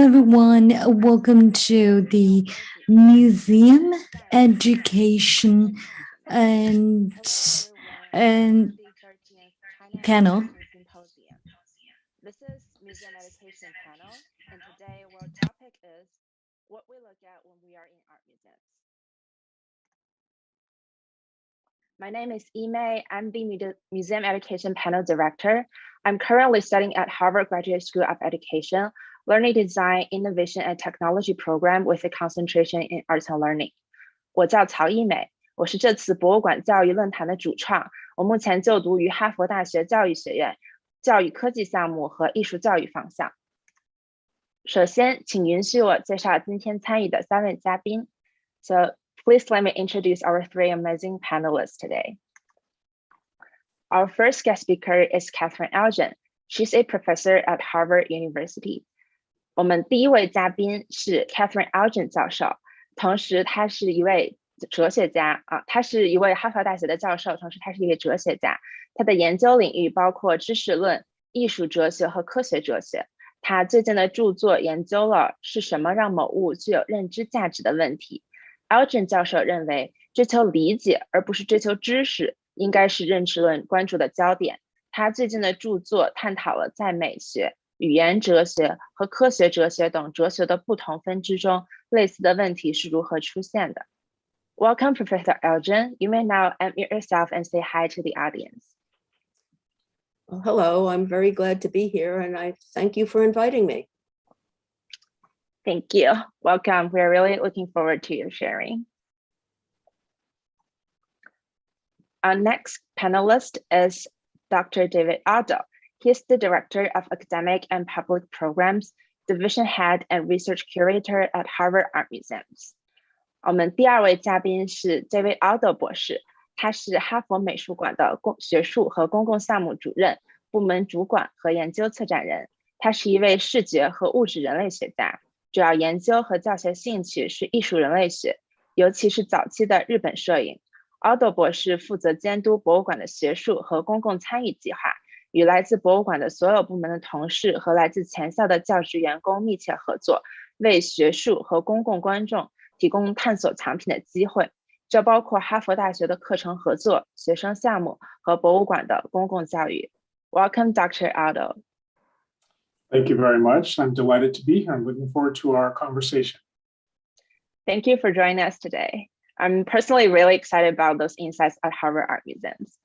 everyone, welcome to the museum education and panel. This is Museum Education Panel, and today our topic is what we look at when we are in art museums. My name is Imei. I'm the Museum Education Panel Director. I'm currently studying at Harvard Graduate School of Education, Learning Design, Innovation and Technology program with a concentration in Arts and Learning. 我叫曹一美，我是这次博物馆教育论坛的主创。我目前就读于哈佛大学教育学院教育科技项目和艺术教育方向。首先，请允许我介绍今天参与的3位嘉宾。So please let me introduce our 3 amazing panelists today. Our first guest speaker is Catherine Elgin. She's a professor at Harvard University. 我们第一位嘉宾是 Catherine Elgin 教授，同时他是一位哲学家他是一位哈佛大学的教授，同时他是一位哲学家。他的研究领域包括知识论、艺术哲学和科学哲学。他最近的著作研究了是什么让某物具有认知价值的问题。Elgin 教授认为，追求理解而不是追求知识，应该是认知论关注的焦点。他最近的著作探讨了在美学、语言哲学和科学哲学等哲学的不同分支中，类似的问题是如何出现的。Welcome, Professor Elgin. You may now unmute yourself and say hi to the audience. Well, hello, I'm very glad to be here, and I thank you for inviting me. Thank you. Welcome. We're really looking forward to your sharing. Our next panelist is Dr. David Otto. He's the Director of Academic and Public Programs, Division Head and Research Curator at Harvard Art Museums. 我们第2位嘉宾是 David Otto 博士，他是哈佛美术馆的学术和公共项目主任、部门主管和研究策展人。他是一位视觉和物质人类学家，主要研究和教学兴趣是艺术人类学，尤其是早期的日本摄影。Otto 博士负责监督博物馆的学术和公共参与计划，与来自博物馆的所有部门的同事和来自前校的教职员工密切合作，为学术和公共观众提供探索藏品的机会。这包括哈佛大学的课程合作、学生项目和博物馆的公共教育。Welcome, Dr. Otto. Thank you very much. I'm delighted to be here. I'm looking forward to our conversation. Thank you for joining us today. I'm personally really excited about those insights at Harvard Art Museums.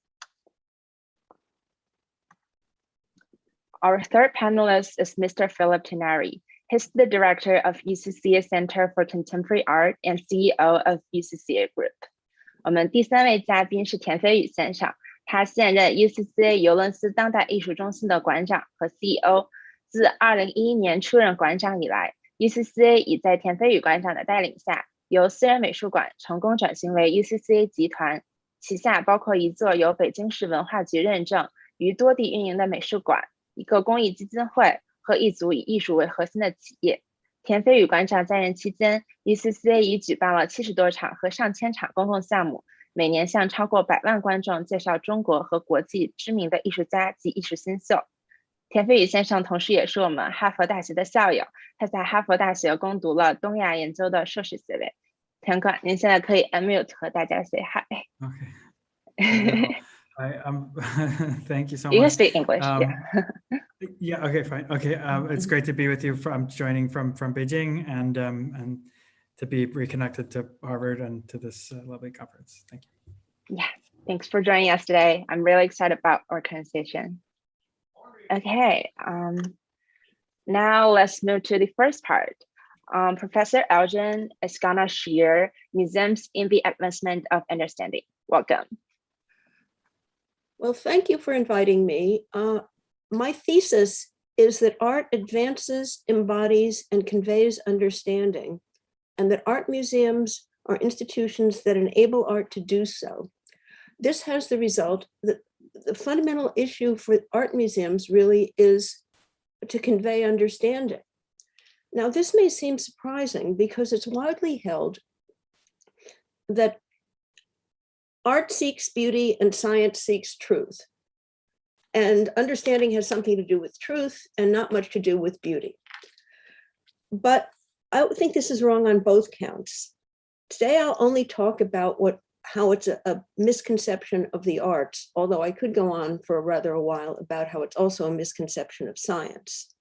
Our third panelist is Mr. Philip Tinari. He's the director of UCCA Center for Contemporary Art and CEO of UCCA Group. 我们第3位嘉宾是田飞宇先生，他现任 UCCA 尤伦斯当代艺术中心的馆长和 CEO。自2011年出任馆长以来 ，UCCA 已在田飞宇馆长的带领下，由私人美术馆成功转型为 UCCA 集团，旗下包括一座由北京市文化局认证、于多地运营的美术馆、一个公益基金会和一组以艺术为核心的企业。田飞宇馆长在任期间 ，UCCA 已举办了70多场和上千场公共项目，每年向超过100万观众介绍中国和国际知名的艺术家及艺术新秀。田飞宇先生同时也是我们哈佛大学的校友，他在哈佛大学攻读了东亚研究的硕士学位。田哥，您现在可以 unmute 和大家 say hi. Okay. Hi, thank you so much. You can speak English. Yeah. Okay. Fine. Okay. It's great to be with you. I'm joining from Beijing and to be reconnected to Harvard and to this lovely conference. Thank you. Yeah. Thanks for joining us today. I'm really excited about our conversation. Okay. Now let's move to the first part. Professor Elgin is gonna share museums in the advancement of understanding. Welcome. Well, thank you for inviting me. My thesis is that art advances, embodies, and conveys understanding, and that art museums are institutions that enable art to do so. This has the result that the fundamental issue for art museums really is to convey understanding. Now, this may seem surprising because it's widely held that art seeks beauty and science seeks truth. And understanding has something to do with truth and not much to do with beauty. But I think this is wrong on both counts. Today, I'll only talk about how it's a misconception of the arts, although I could go on for rather a while about how it's also a misconception of science.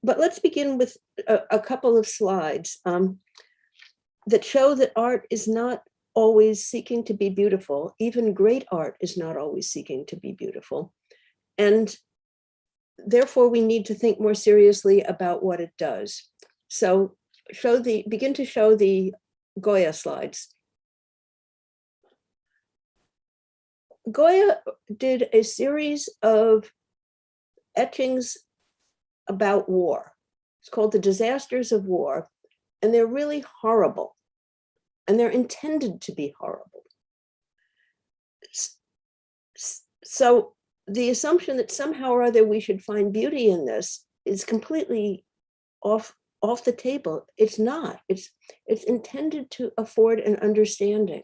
But let's begin with a couple of slides that show that art is not always seeking to be beautiful. Even great art is not always seeking to be beautiful. And therefore, we need to think more seriously about what it does. So begin to show the Goya slides. Goya did a series of etchings about war. It's called The Disasters of War, and they're really horrible, and they're intended to be horrible. So the assumption that somehow or other we should find beauty in this is completely off the table. It's not. It's intended to afford an understanding.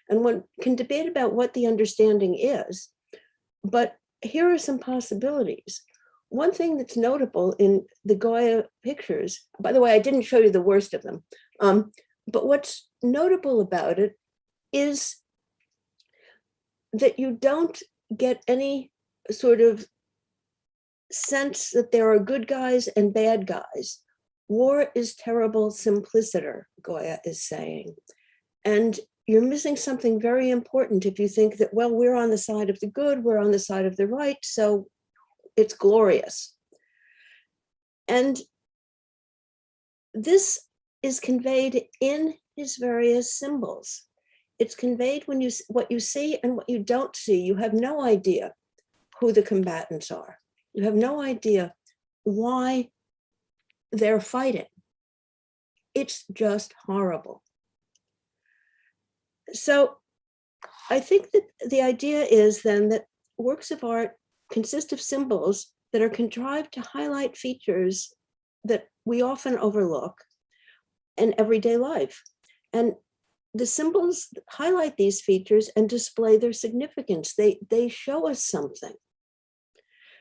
And one can debate about what the understanding is, but here are some possibilities. One thing that's notable in the Goya pictures, by the way, I didn't show you the worst of them, but what's notable about it is that you don't get any sort of sense that there are good guys and bad guys. War is terrible simpliciter, Goya is saying. And you're missing something very important if you think that, well, we're on the side of the good, we're on the side of the right, so it's glorious. And this is conveyed in his various symbols. It's conveyed when what you see and what you don't see. You have no idea who the combatants are. You have no idea why they're fighting. It's just horrible. So I think that the idea is then that works of art consist of symbols that are contrived to highlight features that we often overlook in everyday life. And the symbols highlight these features and display their significance. They show us something.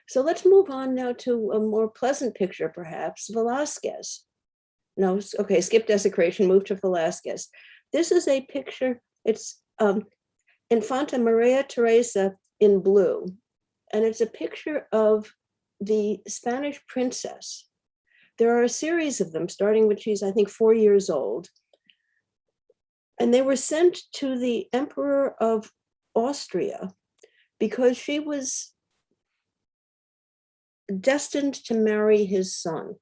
So let's move on now to a more pleasant picture, perhaps, Velazquez. No, okay, skip desecration, move to Velazquez. This is a picture, it's Infanta Maria Teresa in blue. And it's a picture of the Spanish princess. There are a series of them, starting when she's, I think, 4 years old. And they were sent to the Emperor of Austria because she was destined to marry his son.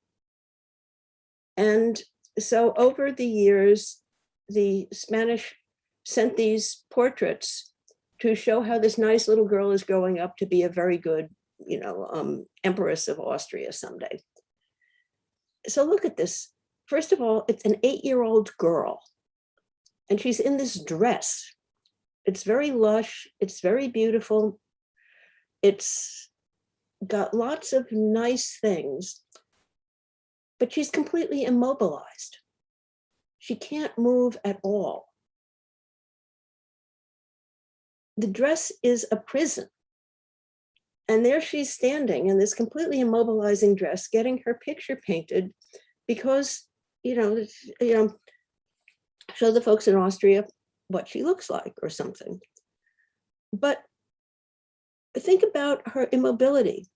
And so over the years, the Spanish sent these portraits to show how this nice little girl is growing up to be a very good, Empress of Austria someday. So look at this. First of all, it's an 8-year-old girl, and she's in this dress. It's very lush. It's very beautiful. It's got lots of nice things, but she's completely immobilized. She can't move at all. The dress is a prison. And there she's standing in this completely immobilizing dress, getting her picture painted because, show the folks in Austria what she looks like or something. But think about her immobility.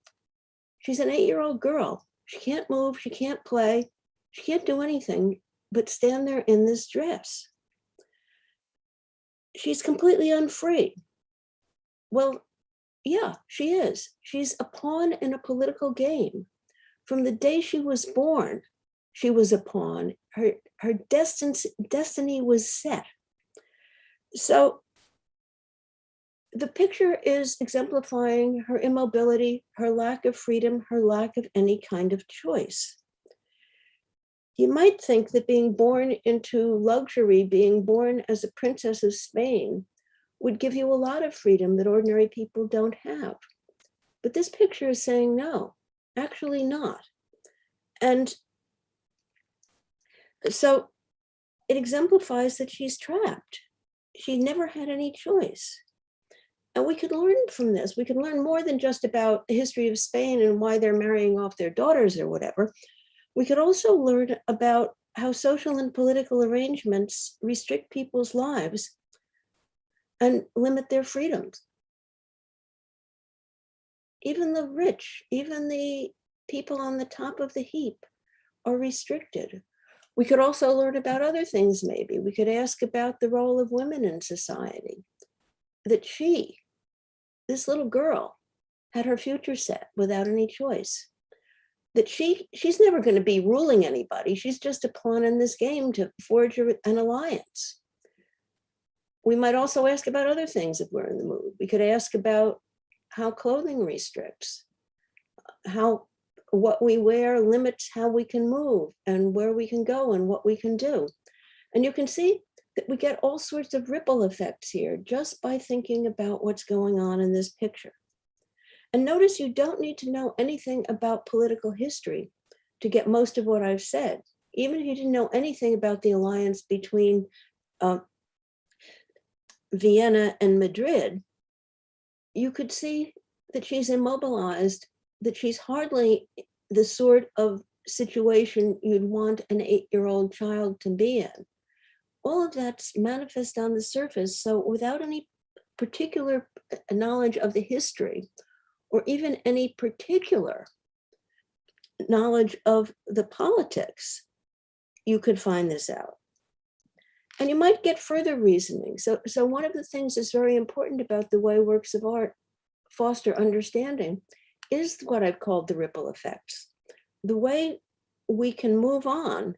She's an 8-year-old girl. She can't move, she can't play, she can't do anything but stand there in this dress. She's completely unfree. Well, yeah, she is. She's a pawn in a political game. From the day she was born, she was a pawn. Her destiny was set. So the picture is exemplifying her immobility, her lack of freedom, her lack of any kind of choice. You might think that being born into luxury, being born as a princess of Spain, would give you a lot of freedom that ordinary people don't have. But this picture is saying no, actually not. And so it exemplifies that she's trapped. She never had any choice. And we could learn from this. We could learn more than just about the history of Spain and why they're marrying off their daughters or whatever. We could also learn about how social and political arrangements restrict people's lives and limit their freedoms. Even the rich, even the people on the top of the heap are restricted. We could also learn about other things, maybe. We could ask about the role of women in society, that this little girl, had her future set without any choice, that she's never going to be ruling anybody. She's just a pawn in this game to forge an alliance. We might also ask about other things if we're in the mood. We could ask about how clothing restricts, how what we wear limits how we can move and where we can go and what we can do. And you can see that we get all sorts of ripple effects here just by thinking about what's going on in this picture. And notice you don't need to know anything about political history to get most of what I've said. Even if you didn't know anything about the alliance between Vienna and Madrid, you could see that she's immobilized, that she's hardly the sort of situation you'd want an 8-year-old child to be in. All of that's manifest on the surface. So without any particular knowledge of the history, or even any particular knowledge of the politics, you could find this out. And you might get further reasoning. So one of the things that's very important about the way works of art foster understanding is what I've called the ripple effects. The way we can move on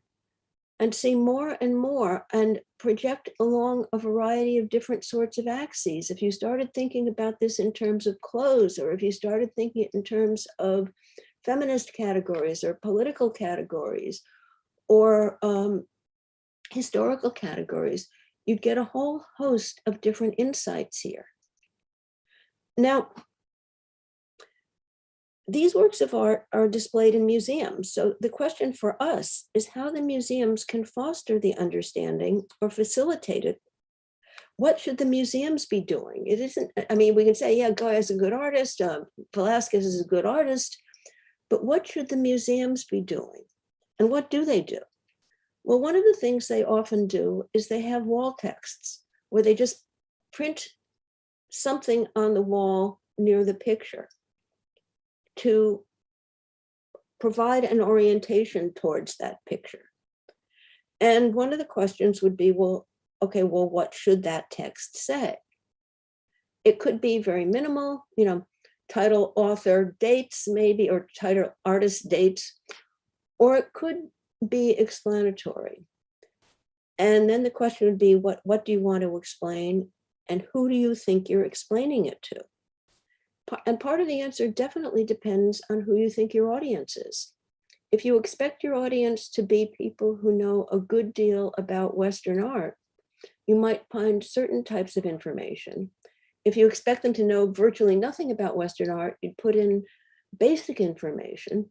and see more and more and project along a variety of different sorts of axes. If you started thinking about this in terms of clothes, or if you started thinking in terms of feminist categories or political categories or historical categories, you'd get a whole host of different insights here. Now, these works of art are displayed in museums. So the question for us is how the museums can foster the understanding or facilitate it. What should the museums be doing? It isn't, I mean, we can say, yeah, Goya is a good artist, Velazquez is a good artist, but what should the museums be doing? And what do they do? Well, one of the things they often do is they have wall texts where they just print something on the wall near the picture to provide an orientation towards that picture. And one of the questions would be, well, okay, well, what should that text say? It could be very minimal, you know, title, author, dates maybe, or title, artist, dates, or it could be explanatory. And then the question would be, what do you want to explain? And who do you think you're explaining it to? And part of the answer definitely depends on who you think your audience is. If you expect your audience to be people who know a good deal about Western art, you might find certain types of information. If you expect them to know virtually nothing about Western art, you'd put in basic information.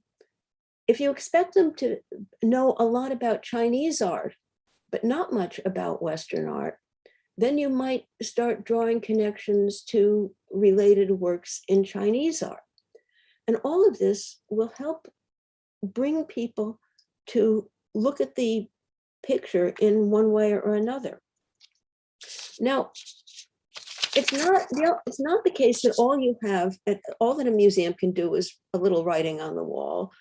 If you expect them to know a lot about Chinese art, but not much about Western art, then you might start drawing connections to related works in Chinese art. And all of this will help bring people to look at the picture in one way or another. Now, it's not the case that all that a museum can do is a little writing on the wall.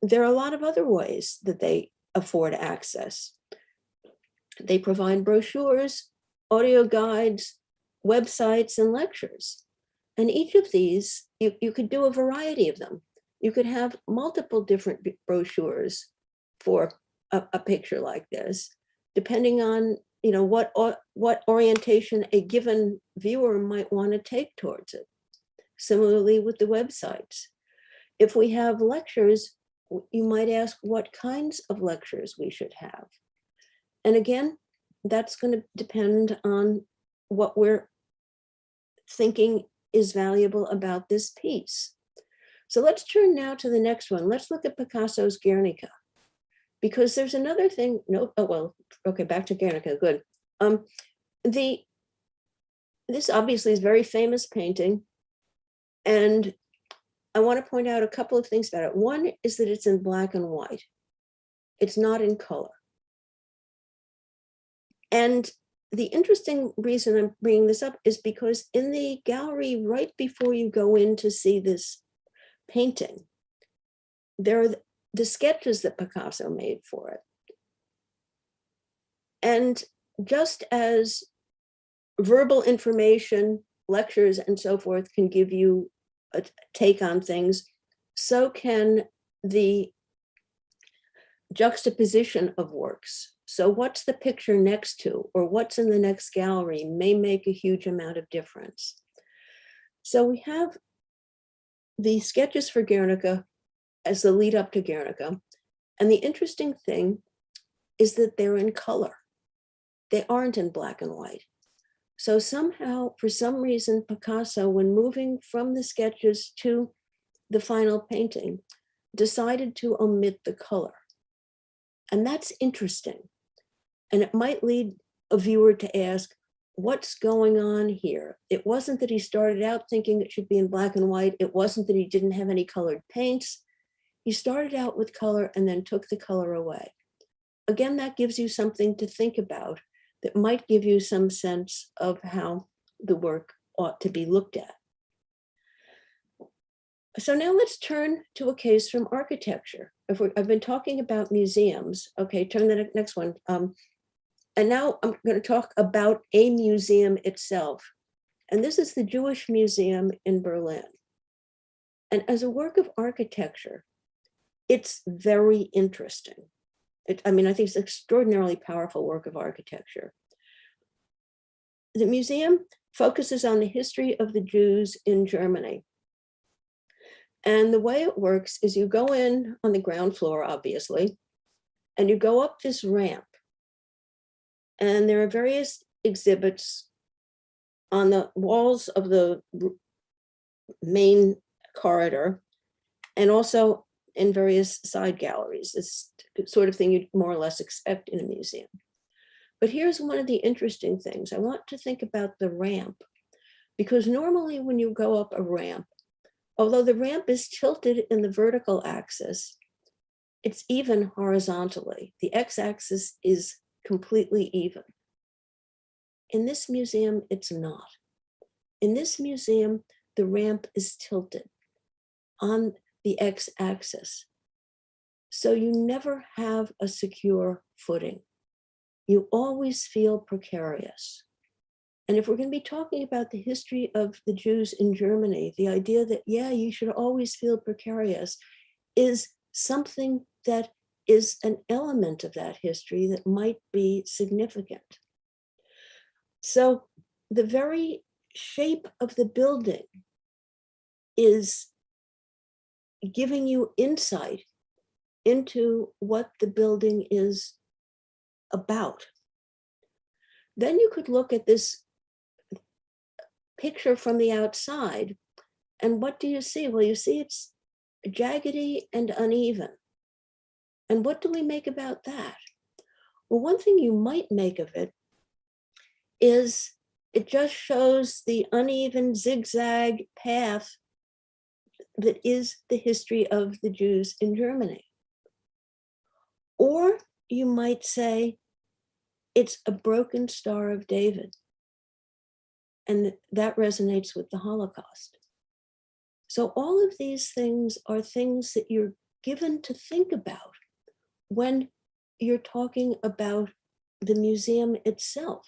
There are a lot of other ways that they afford access. They provide brochures, audio guides, websites, and lectures. And each of these, you could do a variety of them. You could have multiple different brochures for a picture like this, depending on what orientation a given viewer might want to take towards it. Similarly with the websites. If we have lectures, you might ask what kinds of lectures we should have. And again, that's going to depend on what we're thinking is valuable about this piece. So let's turn now to the next one. Let's look at Picasso's Guernica, because there's another thing. Back to Guernica, good. This obviously is a very famous painting, and I want to point out a couple of things about it. One is that it's in black and white. It's not in color. And the interesting reason I'm bringing this up is because in the gallery, right before you go in to see this painting, there are the sketches that Picasso made for it. And just as verbal information, lectures, and so forth can give you a take on things, so can the juxtaposition of works. So what's the picture next to, or what's in the next gallery may make a huge amount of difference. So we have the sketches for Guernica as the lead up to Guernica. And the interesting thing is that they're in color. They aren't in black and white. So somehow, for some reason, Picasso, when moving from the sketches to the final painting, decided to omit the color. And that's interesting. And it might lead a viewer to ask, what's going on here? It wasn't that he started out thinking it should be in black and white. It wasn't that he didn't have any colored paints. He started out with color and then took the color away. Again, that gives you something to think about that might give you some sense of how the work ought to be looked at. So now let's turn to a case from architecture. I've been talking about museums. Okay, turn to the next one. And now I'm going to talk about a museum itself. And this is the Jewish Museum in Berlin. And as a work of architecture, it's very interesting. I think it's an extraordinarily powerful work of architecture. The museum focuses on the history of the Jews in Germany. And the way it works is you go in on the ground floor, obviously, and you go up this ramp. And there are various exhibits on the walls of the main corridor, and also in various side galleries. This sort of thing you'd more or less expect in a museum. But here's one of the interesting things. I want to think about the ramp, because normally when you go up a ramp, although the ramp is tilted in the vertical axis, it's even horizontally. The x-axis is completely even. In this museum, it's not. In this museum, the ramp is tilted on the x-axis. So you never have a secure footing. You always feel precarious. And if we're going to be talking about the history of the Jews in Germany, the idea that, yeah, you should always feel precarious is something that is an element of that history that might be significant. So the very shape of the building is giving you insight into what the building is about. Then you could look at this picture from the outside, and what do you see? Well, you see it's jaggedy and uneven. And what do we make about that? Well, one thing you might make of it is it just shows the uneven zigzag path that is the history of the Jews in Germany. Or you might say it's a broken Star of David. And that resonates with the Holocaust. So all of these things are things that you're given to think about when you're talking about the museum itself.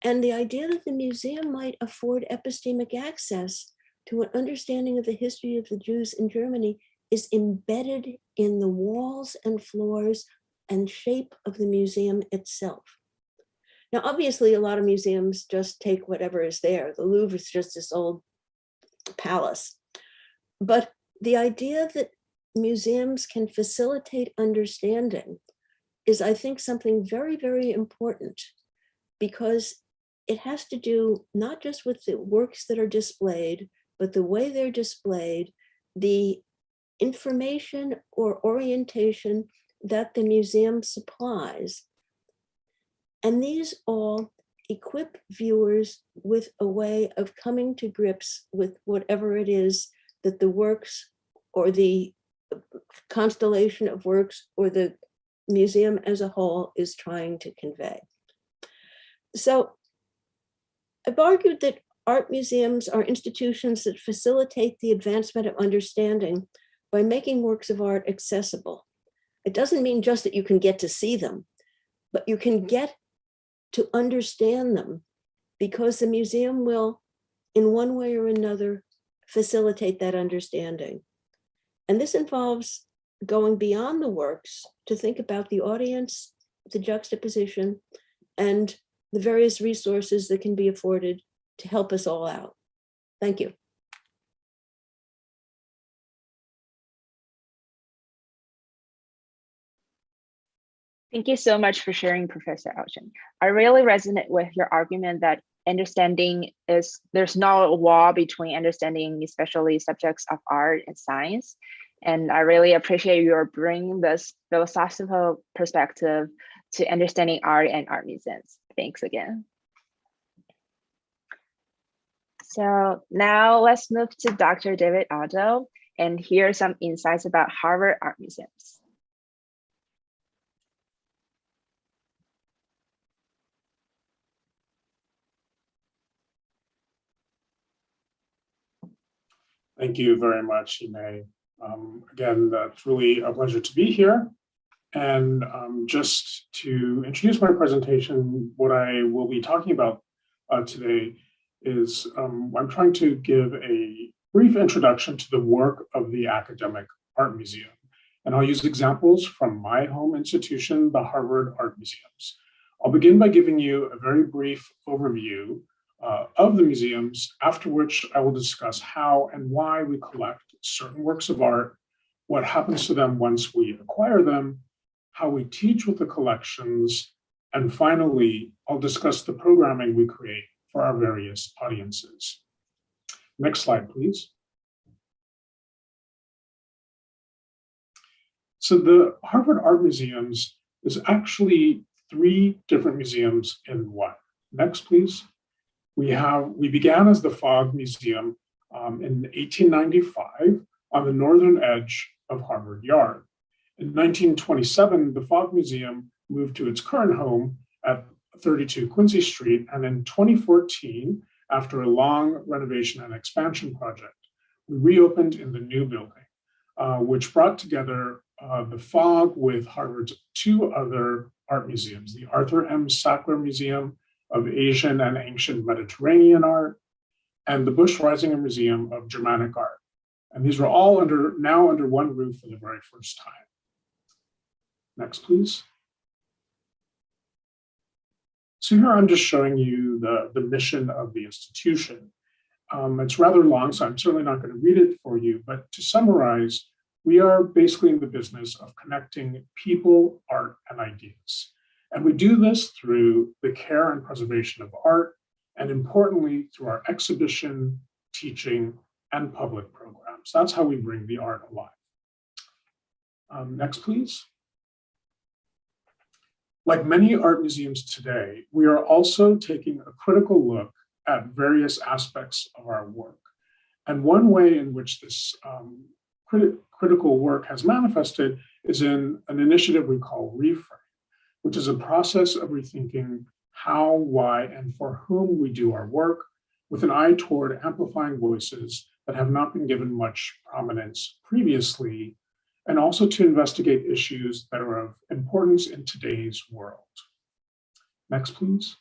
And the idea that the museum might afford epistemic access to an understanding of the history of the Jews in Germany is embedded in the walls and floors and shape of the museum itself. Now, obviously, a lot of museums just take whatever is there. The Louvre is just this old palace. But the idea that museums can facilitate understanding is, I think, something very, very important, because it has to do not just with the works that are displayed, but the way they're displayed, the information or orientation that the museum supplies. And these all equip viewers with a way of coming to grips with whatever it is that the works or the constellation of works or the museum as a whole is trying to convey. So I've argued that art museums are institutions that facilitate the advancement of understanding by making works of art accessible. It doesn't mean just that you can get to see them, but you can get to understand them because the museum will, in one way or another, facilitate that understanding. And this involves going beyond the works to think about the audience, the juxtaposition, and the various resources that can be afforded to help us all out. Thank you. Thank you so much for sharing, Professor Alshan. I really resonate with your argument that understanding is, there's no wall between understanding, especially subjects of art and science. And I really appreciate your bringing this philosophical perspective to understanding art and art museums. Thanks again. So now let's move to Dr. David Otto and hear some insights about Harvard Art Museums. Thank you very much, Ime. Again, it's really a pleasure to be here. And just to introduce my presentation, what I will be talking about today is I'm trying to give a brief introduction to the work of the Academic Art Museum. And I'll use examples from my home institution, the Harvard Art Museums. I'll begin by giving you a very brief overview of the museums, after which I will discuss how and why we collect certain works of art, what happens to them once we acquire them, how we teach with the collections, and finally, I'll discuss the programming we create for our various audiences. Next slide, please. So the Harvard Art Museums is actually 3 different museums in one. Next, please. We began as the Fogg Museum in 1895 on the northern edge of Harvard Yard. In 1927, the Fogg Museum moved to its current home at 32 Quincy Street, and in 2014, after a long renovation and expansion project, we reopened in the new building, which brought together the Fogg with Harvard's 2 other art museums, the Arthur M. Sackler Museum of Asian and Ancient Mediterranean Art, and the Bush Reisinger Museum of Germanic Art. And these were all now under one roof for the very first time. Next, please. So here I'm just showing you the mission of the institution. It's rather long, so I'm certainly not going to read it for you, but to summarize, we are basically in the business of connecting people, art, and ideas. And we do this through the care and preservation of art, and importantly, through our exhibition, teaching, and public programs. That's how we bring the art alive. Next, please. Like many art museums today, we are also taking a critical look at various aspects of our work. And one way in which this critical work has manifested is in an initiative we call Reframe, which is a process of rethinking how, why, and for whom we do our work, with an eye toward amplifying voices that have not been given much prominence previously, and also to investigate issues that are of importance in today's world. Next, please.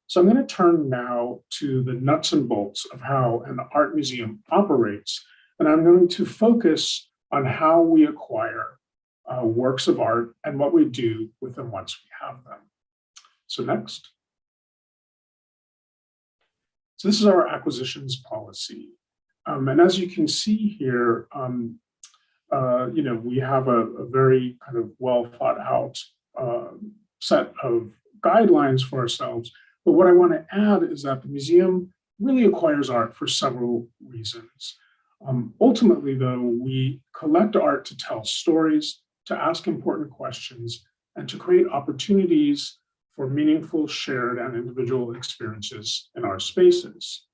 So I'm going to turn now to the nuts and bolts of how an art museum operates, and I'm going to focus on how we acquire works of art and what we do with them once we have them. So next. So this is our acquisitions policy. And as you can see here, we have a very kind of well thought out set of guidelines for ourselves. But what I want to add is that the museum really acquires art for several reasons. Ultimately, though, we collect art to tell stories, to ask important questions, and to create opportunities for meaningful, shared, and individual experiences in our spaces.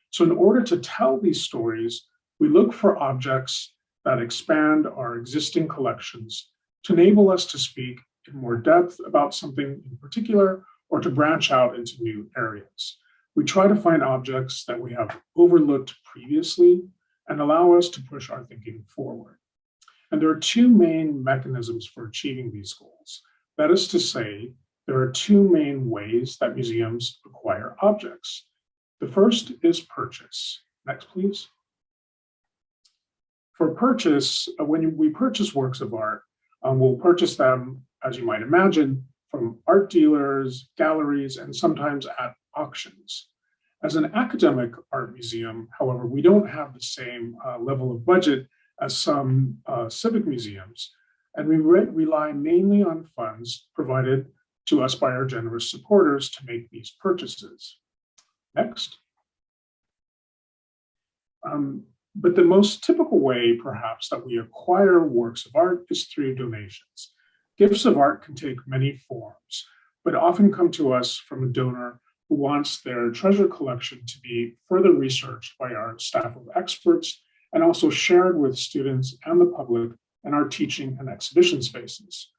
So in order to tell these stories, We look for objects that expand our existing collections to enable us to speak in more depth about something in particular or to branch out into new areas. We try to find objects that we have overlooked previously and allow us to push our thinking forward. And there are two main mechanisms for achieving these goals. That is to say, there are two main ways that museums acquire objects. The first is purchase. Next, please. For purchase, when we purchase works of art, we'll purchase them, as you might imagine, from art dealers, galleries, and sometimes at auctions. As an academic art museum, however, we don't have the same level of budget as some civic museums, and we rely mainly on funds provided to us by our generous supporters to make these purchases. Next. But the most typical way, perhaps, that we acquire works of art is through donations. Gifts of art can take many forms, but often come to us from a donor who wants their treasure collection to be further researched by our staff of experts and also shared with students and the public in our teaching and exhibition spaces.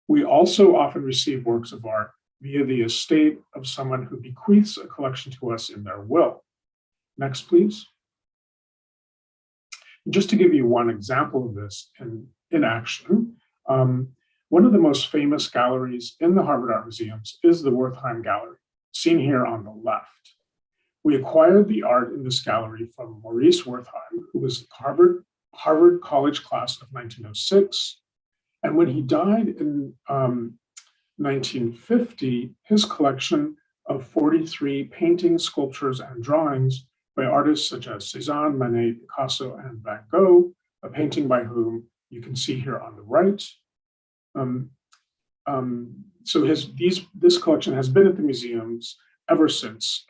We also often receive works of art via the estate of someone who bequeaths a collection to us in their will. Next, please. Just to give you one example of this in action, one of the most famous galleries in the Harvard Art Museums is the Wertheim Gallery, seen here on the left. We acquired the art in this gallery from Maurice Wertheim, who was Harvard College class of 1906. And when he died in 1950, his collection of 43 paintings, sculptures, and drawings by artists such as Cézanne, Manet, Picasso, and Van Gogh, a painting by whom you can see here on the right. So this collection has been at the museums ever since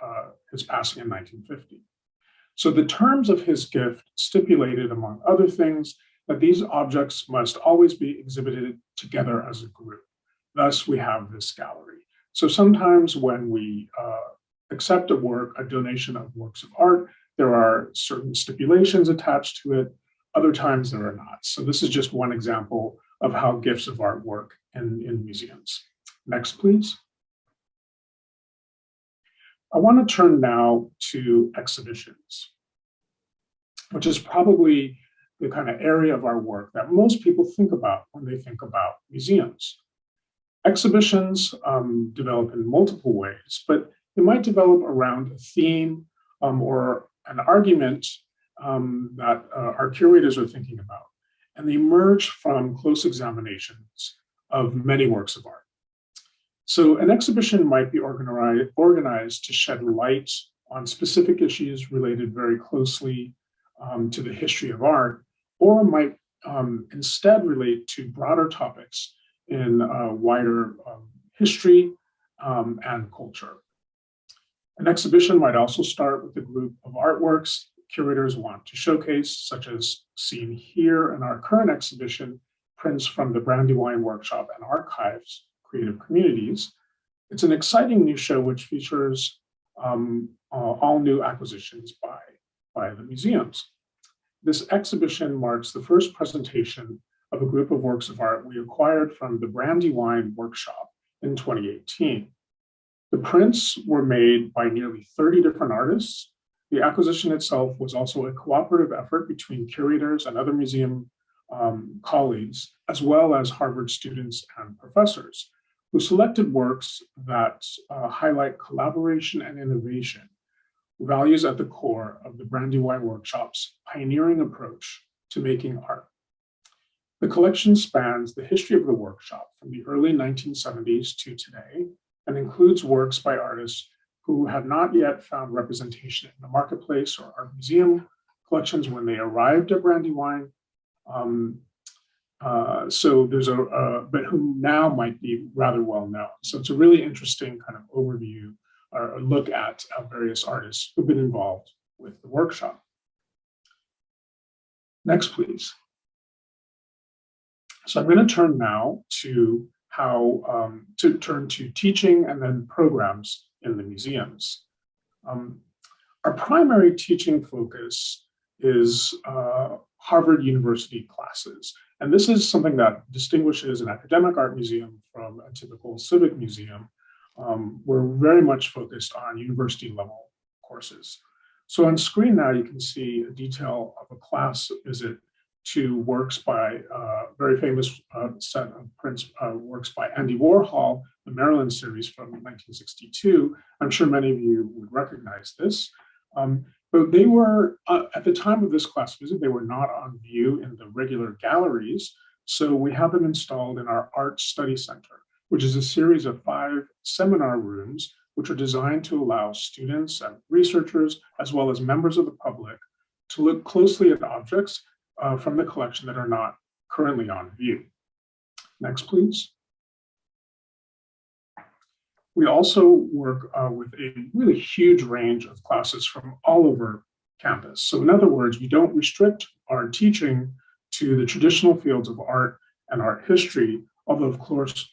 his passing in 1950. So the terms of his gift stipulated, among other things, that these objects must always be exhibited together as a group. Thus, we have this gallery. So sometimes when we accept a donation of works of art, there are certain stipulations attached to it. Other times there are not. So this is just one example of how gifts of art work in museums. Next, please. I want to turn now to exhibitions, which is probably the kind of area of our work that most people think about when they think about museums. Exhibitions develop in multiple ways, but they might develop around a theme or an argument that our curators are thinking about, and they emerge from close examinations of many works of art. So an exhibition might be organized to shed light on specific issues related very closely to the history of art, or might instead relate to broader topics in wider history and culture. An exhibition might also start with a group of artworks curators want to showcase, such as seen here in our current exhibition, prints from the Brandywine Workshop and Archives Creative Communities. It's an exciting new show which features all new acquisitions by the museums. This exhibition marks the first presentation of a group of works of art we acquired from the Brandywine Workshop in 2018. The prints were made by nearly 30 different artists. The acquisition itself was also a cooperative effort between curators and other museum colleagues, as well as Harvard students and professors, who selected works that highlight collaboration and innovation, values at the core of the Brandywine Workshop's pioneering approach to making art. The collection spans the history of the workshop from the early 1970s to today, and includes works by artists who have not yet found representation in the marketplace or art museum collections when they arrived at Brandywine. So there's but who now might be rather well known. So it's a really interesting kind of overview or a look at various artists who've been involved with the workshop. Next, please. So I'm going to turn now to how to turn to teaching and then programs in the museums. Our primary teaching focus is Harvard University classes. And this is something that distinguishes an academic art museum from a typical civic museum. We're very much focused on university level courses. So on screen now, you can see a detail of a class visit to works by a very famous set of prints, works by Andy Warhol, the Maryland series from 1962. I'm sure many of you would recognize this. But they were, at the time of this class visit, they were not on view in the regular galleries. So we have them installed in our Art Study Center, which is a series of 5 seminar rooms, which are designed to allow students and researchers, as well as members of the public, to look closely at objects from the collection that are not currently on view. Next, please. We also work with a really huge range of classes from all over campus. So in other words, we don't restrict our teaching to the traditional fields of art and art history, although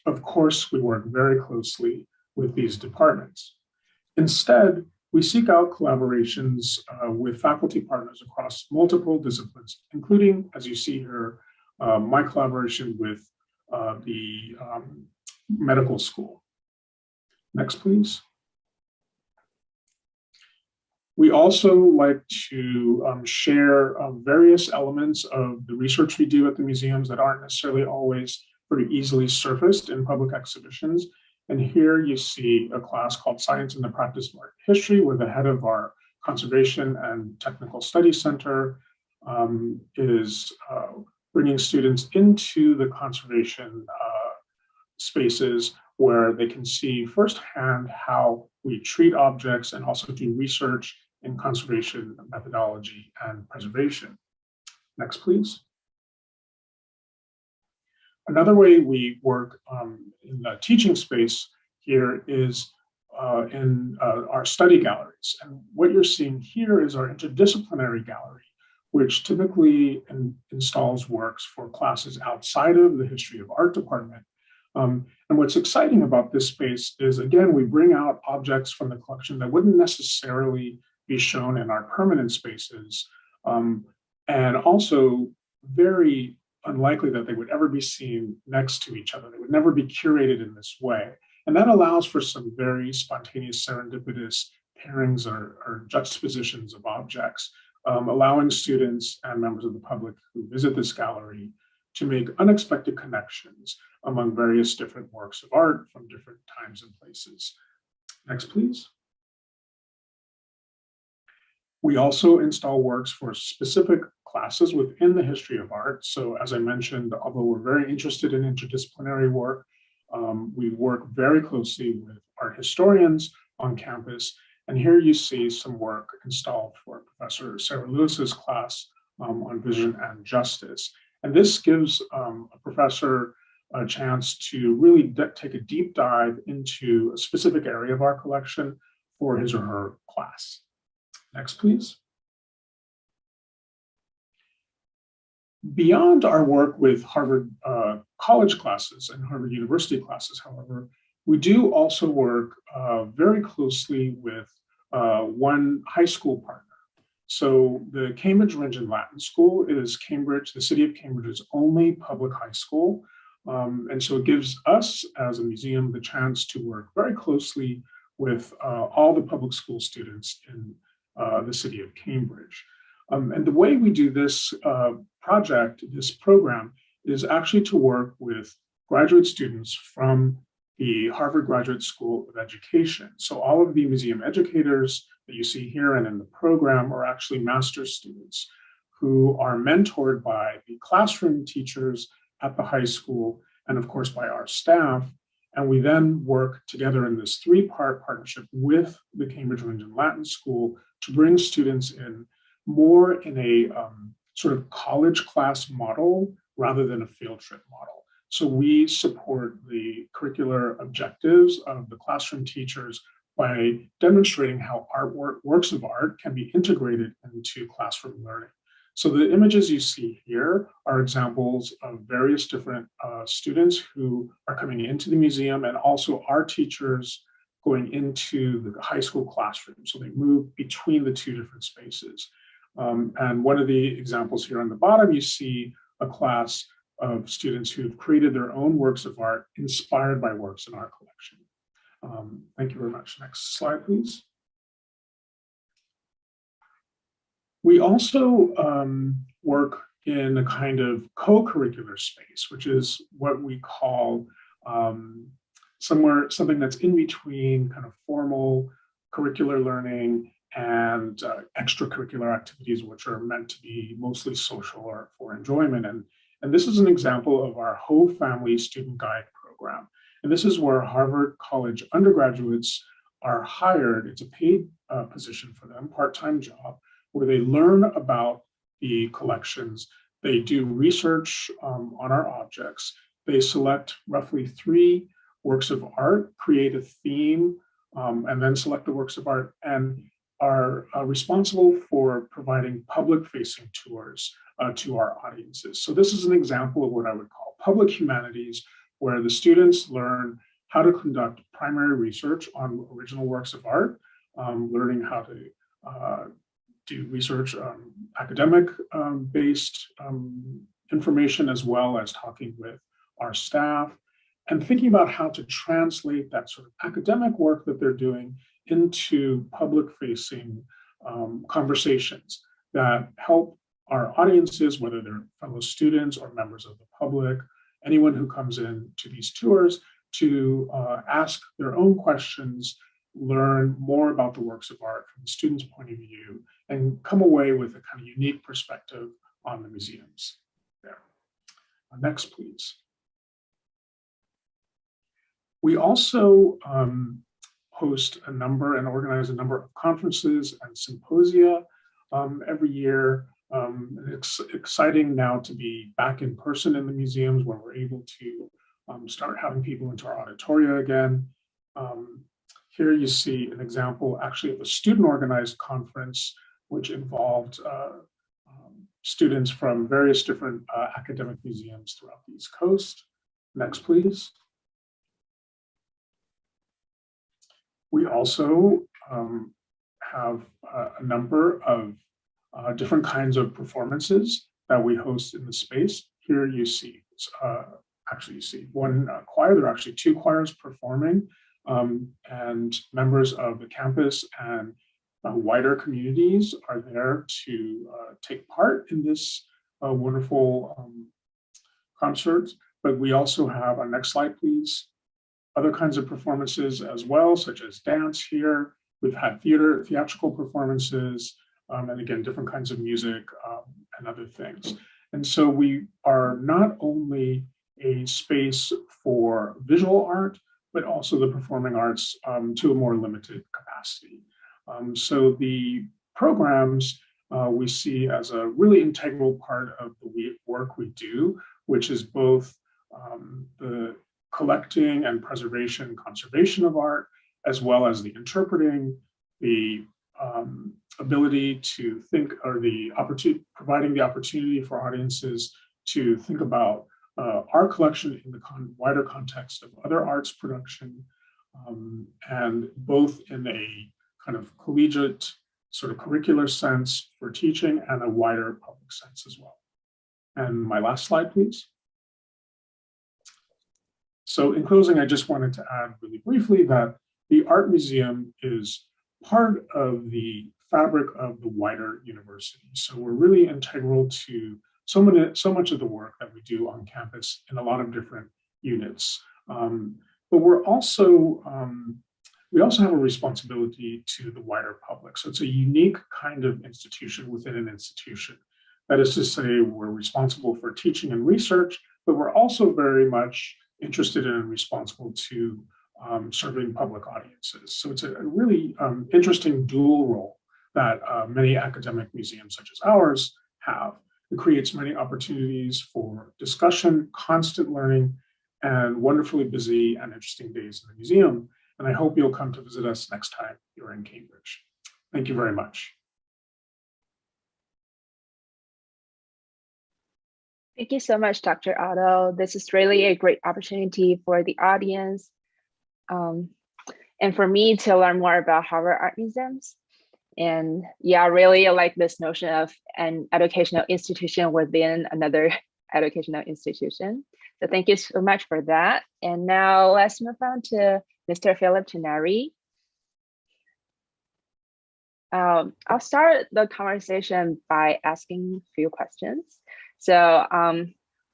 of course we work very closely with these departments. Instead, we seek out collaborations with faculty partners across multiple disciplines, including, as you see here, my collaboration with the medical school. Next, please. We also like to share various elements of the research we do at the museums that aren't necessarily always very easily surfaced in public exhibitions. And here you see a class called Science in the Practice of Art History, where the head of our Conservation and Technical Studies Center is bringing students into the conservation spaces where they can see firsthand how we treat objects and also do research in conservation methodology and preservation. Next, please. Another way we work in the teaching space here is in our study galleries. And what you're seeing here is our interdisciplinary gallery, which typically installs works for classes outside of the history of art department. And what's exciting about this space is, again, we bring out objects from the collection that wouldn't necessarily be shown in our permanent spaces, and also very unlikely that they would ever be seen next to each other. They would never be curated in this way. And that allows for some very spontaneous, serendipitous pairings or juxtapositions of objects, allowing students and members of the public who visit this gallery to make unexpected connections among various different works of art from different times and places. Next, please. We also install works for specific classes within the history of art. So as I mentioned, although we're very interested in interdisciplinary work, we work very closely with art historians on campus. And here you see some work installed for Professor Sarah Lewis's class on vision and justice. And this gives a professor a chance to really take a deep dive into a specific area of our collection for his or her class. Next, please. Beyond our work with Harvard college classes and Harvard University classes, however, we do also work very closely with one high school partner. So the Cambridge Rindge and Latin School is Cambridge, the city of Cambridge's only public high school. And so it gives us as a museum the chance to work very closely with all the public school students in the city of Cambridge. And the way we do this project, this program, is actually to work with graduate students from the Harvard Graduate School of Education. So all of the museum educators that you see here and in the program are actually master's students who are mentored by the classroom teachers at the high school and of course by our staff. And we then work together in this 3-part partnership with the Cambridge Rindge and Latin School to bring students in more in a sort of college class model rather than a field trip model. So we support the curricular objectives of the classroom teachers by demonstrating how works of art can be integrated into classroom learning. So the images you see here are examples of various different students who are coming into the museum and also our teachers going into the high school classroom. So they move between the 2 different spaces. And one of the examples here on the bottom, you see a class of students who've created their own works of art inspired by works in our collection. Thank you very much. Next slide, please. We also work in a kind of co-curricular space, which is what we call something that's in between kind of formal curricular learning and extracurricular activities, which are meant to be mostly social or for enjoyment. And this is an example of our whole family student guide program. And this is where Harvard College undergraduates are hired. It's a paid position for them, part-time job, where they learn about the collections. They do research on our objects. They select roughly 3 works of art, create a theme, and then select the works of art, and are responsible for providing public-facing tours to our audiences. So this is an example of what I would call public humanities, where the students learn how to conduct primary research on original works of art, learning how to do research, academic-based information, as well as talking with our staff, and thinking about how to translate that sort of academic work that they're doing into public-facing conversations that help our audiences, whether they're fellow students or members of the public, anyone who comes in to these tours, to ask their own questions, learn more about the works of art from the student's point of view, and come away with a kind of unique perspective on the museums. There. Next, please. We also host a number and organize a number of conferences and symposia every year. It's exciting now to be back in person in the museums, where we're able to start having people into our auditoria again. Here you see an example actually of a student organized conference, which involved students from various different academic museums throughout the East Coast. Next, please. We also have a number of different kinds of performances that we host in the space. Here you see, actually you see one choir. There are actually 2 choirs performing, and members of the campus and wider communities are there to take part in this wonderful concert. But we also have, our next slide, please, other kinds of performances as well, such as dance here. We've had theatrical performances, and again, different kinds of music and other things. And so we are not only a space for visual art, but also the performing arts to a more limited capacity. So the programs we see as a really integral part of the work we do, which is both the collecting and preservation, conservation of art, as well as the interpreting, the ability to think, or the opportunity, providing the opportunity for audiences to think about our collection in the wider context of other arts production, and both in a kind of collegiate sort of curricular sense for teaching and a wider public sense as well. And my last slide, please. So in closing, I just wanted to add really briefly that the Art Museum is part of the fabric of the wider university. So we're really integral to so much of the work that we do on campus in a lot of different units. But we're also, we also have a responsibility to the wider public. So it's a unique kind of institution within an institution. That is to say, we're responsible for teaching and research, but we're also very much interested in and responsible to serving public audiences. So it's a really interesting dual role that many academic museums such as ours have. It creates many opportunities for discussion, constant learning, and wonderfully busy and interesting days in the museum. And I hope you'll come to visit us next time you're in Cambridge. Thank you very much. Thank you so much, Dr. Otto. This is really a great opportunity for the audience and for me to learn more about Harvard Art Museums. And yeah, I really like this notion of an educational institution within another educational institution. So thank you so much for that. And now let's move on to Mr. Philip Tinari. I'll start the conversation by asking a few questions. So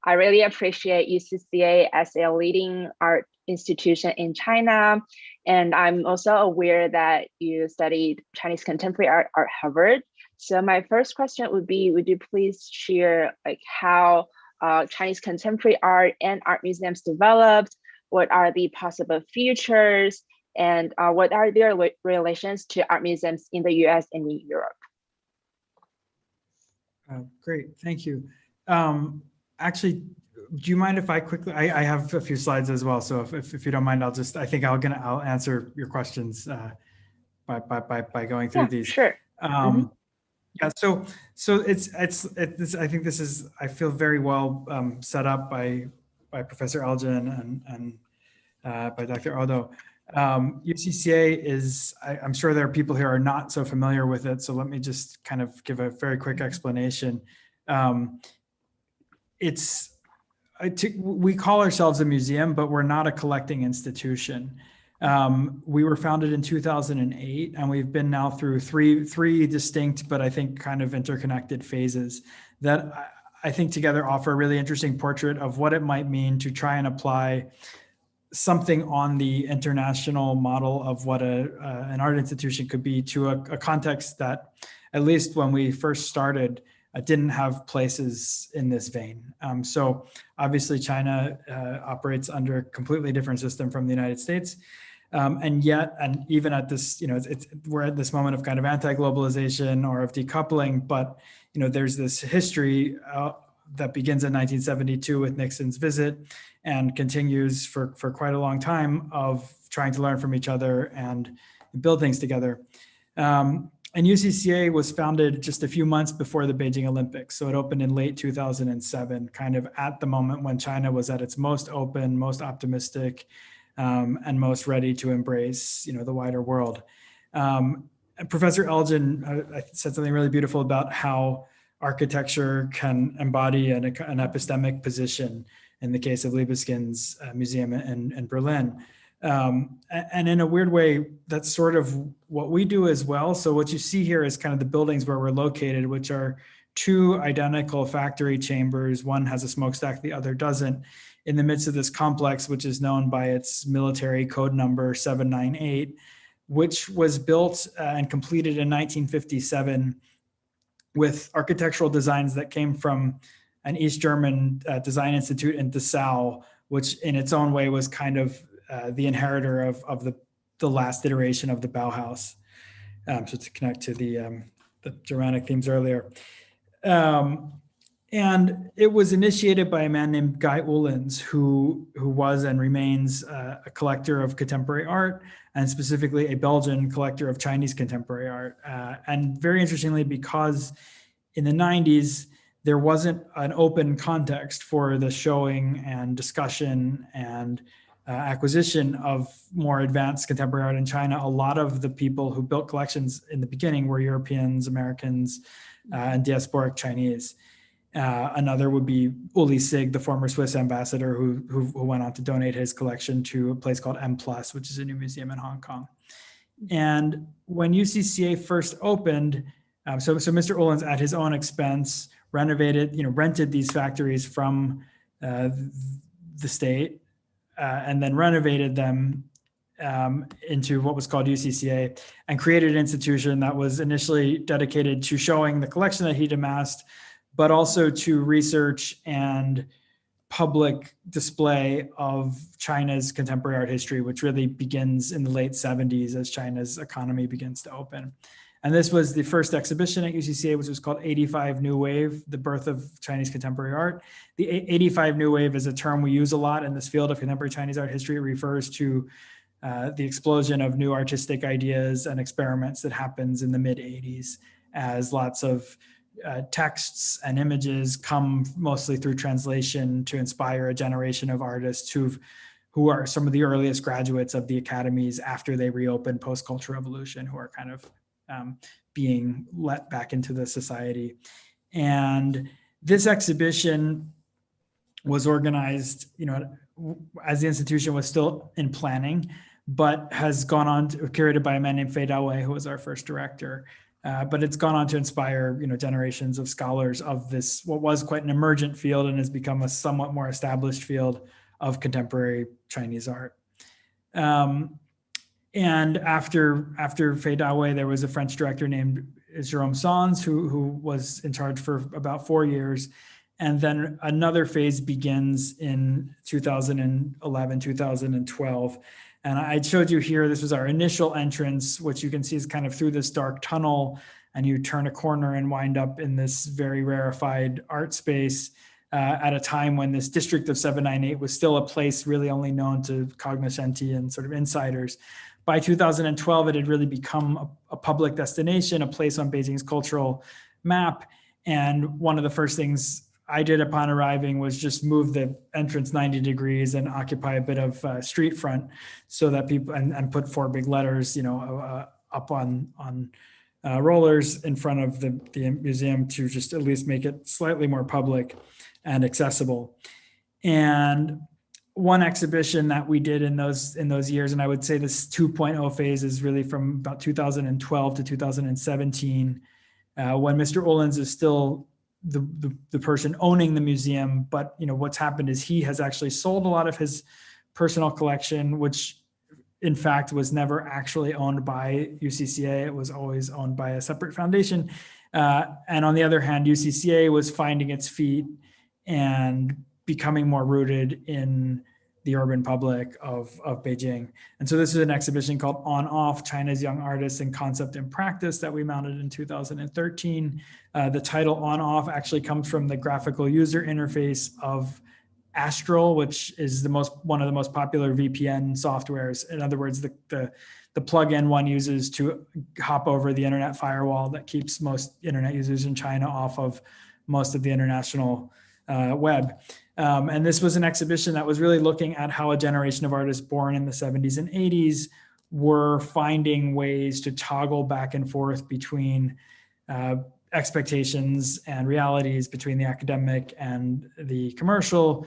I really appreciate UCCA as a leading art institution in China. And I'm also aware that you studied Chinese contemporary art at Harvard. So my first question would be, would you please share like how Chinese contemporary art and art museums developed? What are the possible futures? And what are their relations to art museums in the US and in Europe? Great, thank you. Actually, do you mind if I quickly, I have a few slides as well. So if you don't mind, I'll answer your questions by going through these. Sure. Yeah, so I think this is, I feel very well set up by Professor Elgin and by Dr. Odo. UCCA is, I'm sure there are people here who are not so familiar with it, so let me just kind of give a very quick explanation. We call ourselves a museum, but we're not a collecting institution. We were founded in 2008, and we've been now through three distinct, but I think kind of interconnected phases that I think together offer a really interesting portrait of what it might mean to try and apply something on the international model of what an art institution could be to a context that, at least when we first started, didn't have places in this vein. So obviously China operates under a completely different system from the United States. And even at this, we're at this moment of kind of anti-globalization or of decoupling, but there's this history that begins in 1972 with Nixon's visit and continues for quite a long time of trying to learn from each other and build things together. And UCCA was founded just a few months before the Beijing Olympics. So it opened in late 2007, kind of at the moment when China was at its most open, most optimistic, and most ready to embrace, the wider world. Professor Elgin said something really beautiful about how architecture can embody an epistemic position in the case of Libeskind's museum in Berlin. And in a weird way, that's sort of what we do as well. So what you see here is kind of the buildings where we're located, which are two identical factory chambers. One has a smokestack, the other doesn't, in the midst of this complex, which is known by its military code number 798, which was built and completed in 1957 with architectural designs that came from an East German design institute in Dessau, which in its own way was kind of the inheritor of the last iteration of the Bauhaus. So to connect to the Germanic themes earlier. And it was initiated by a man named Guy Ullens, who was and remains a collector of contemporary art, and specifically a Belgian collector of Chinese contemporary art. And very interestingly, because in the 90s, there wasn't an open context for the showing and discussion and acquisition of more advanced contemporary art in China. A lot of the people who built collections in the beginning were Europeans, Americans, and diasporic Chinese. Another would be Uli Sig, the former Swiss ambassador who went on to donate his collection to a place called M+, which is a new museum in Hong Kong. And when UCCA first opened, so Mr. Ullens at his own expense renovated, rented these factories from the state and then renovated them into what was called UCCA and created an institution that was initially dedicated to showing the collection that he'd amassed, but also to research and public display of China's contemporary art history, which really begins in the late 70s as China's economy begins to open. And this was the first exhibition at UCCA, which was called 85 New Wave, the birth of Chinese contemporary art. The 85 New Wave is a term we use a lot in this field of contemporary Chinese art history. It refers to the explosion of new artistic ideas and experiments that happens in the mid-80s as lots of texts and images come mostly through translation to inspire a generation of artists who are some of the earliest graduates of the academies after they reopened post-Cultural Revolution, who are kind of being let back into the society. And this exhibition was organized, as the institution was still in planning, but has gone on to, curated by a man named Fei Dawei, who was our first director. But it's gone on to inspire, generations of scholars of this, what was quite an emergent field and has become a somewhat more established field of contemporary Chinese art. And after Fei Dawei, there was a French director named Jérôme Sans, who was in charge for about 4 years. And then another phase begins in 2011, 2012. And I showed you here, this was our initial entrance, which you can see is kind of through this dark tunnel, and you turn a corner and wind up in this very rarefied art space at a time when this district of 798 was still a place really only known to cognoscenti and sort of insiders. By 2012, it had really become a public destination, a place on Beijing's cultural map. And one of the first things I did upon arriving was just move the entrance 90 degrees and occupy a bit of street front so that people, and put 4 big letters, up on rollers in front of the museum to just at least make it slightly more public and accessible. And one exhibition that we did in those years, and I would say this 2.0 phase is really from about 2012 to 2017, when Mr. Ullens is still the person owning the museum, but what's happened is he has actually sold a lot of his personal collection, which in fact was never actually owned by UCCA. It was always owned by a separate foundation. And on the other hand, UCCA was finding its feet and becoming more rooted in the urban public of Beijing. And so this is an exhibition called On Off, China's Young Artists in Concept and Practice that we mounted in 2013. The title On Off actually comes from the graphical user interface of Astral, which is one of the most popular VPN softwares. In other words, the plugin one uses to hop over the internet firewall that keeps most internet users in China off of most of the international web. And this was an exhibition that was really looking at how a generation of artists born in the 70s and 80s were finding ways to toggle back and forth between expectations and realities, between the academic and the commercial,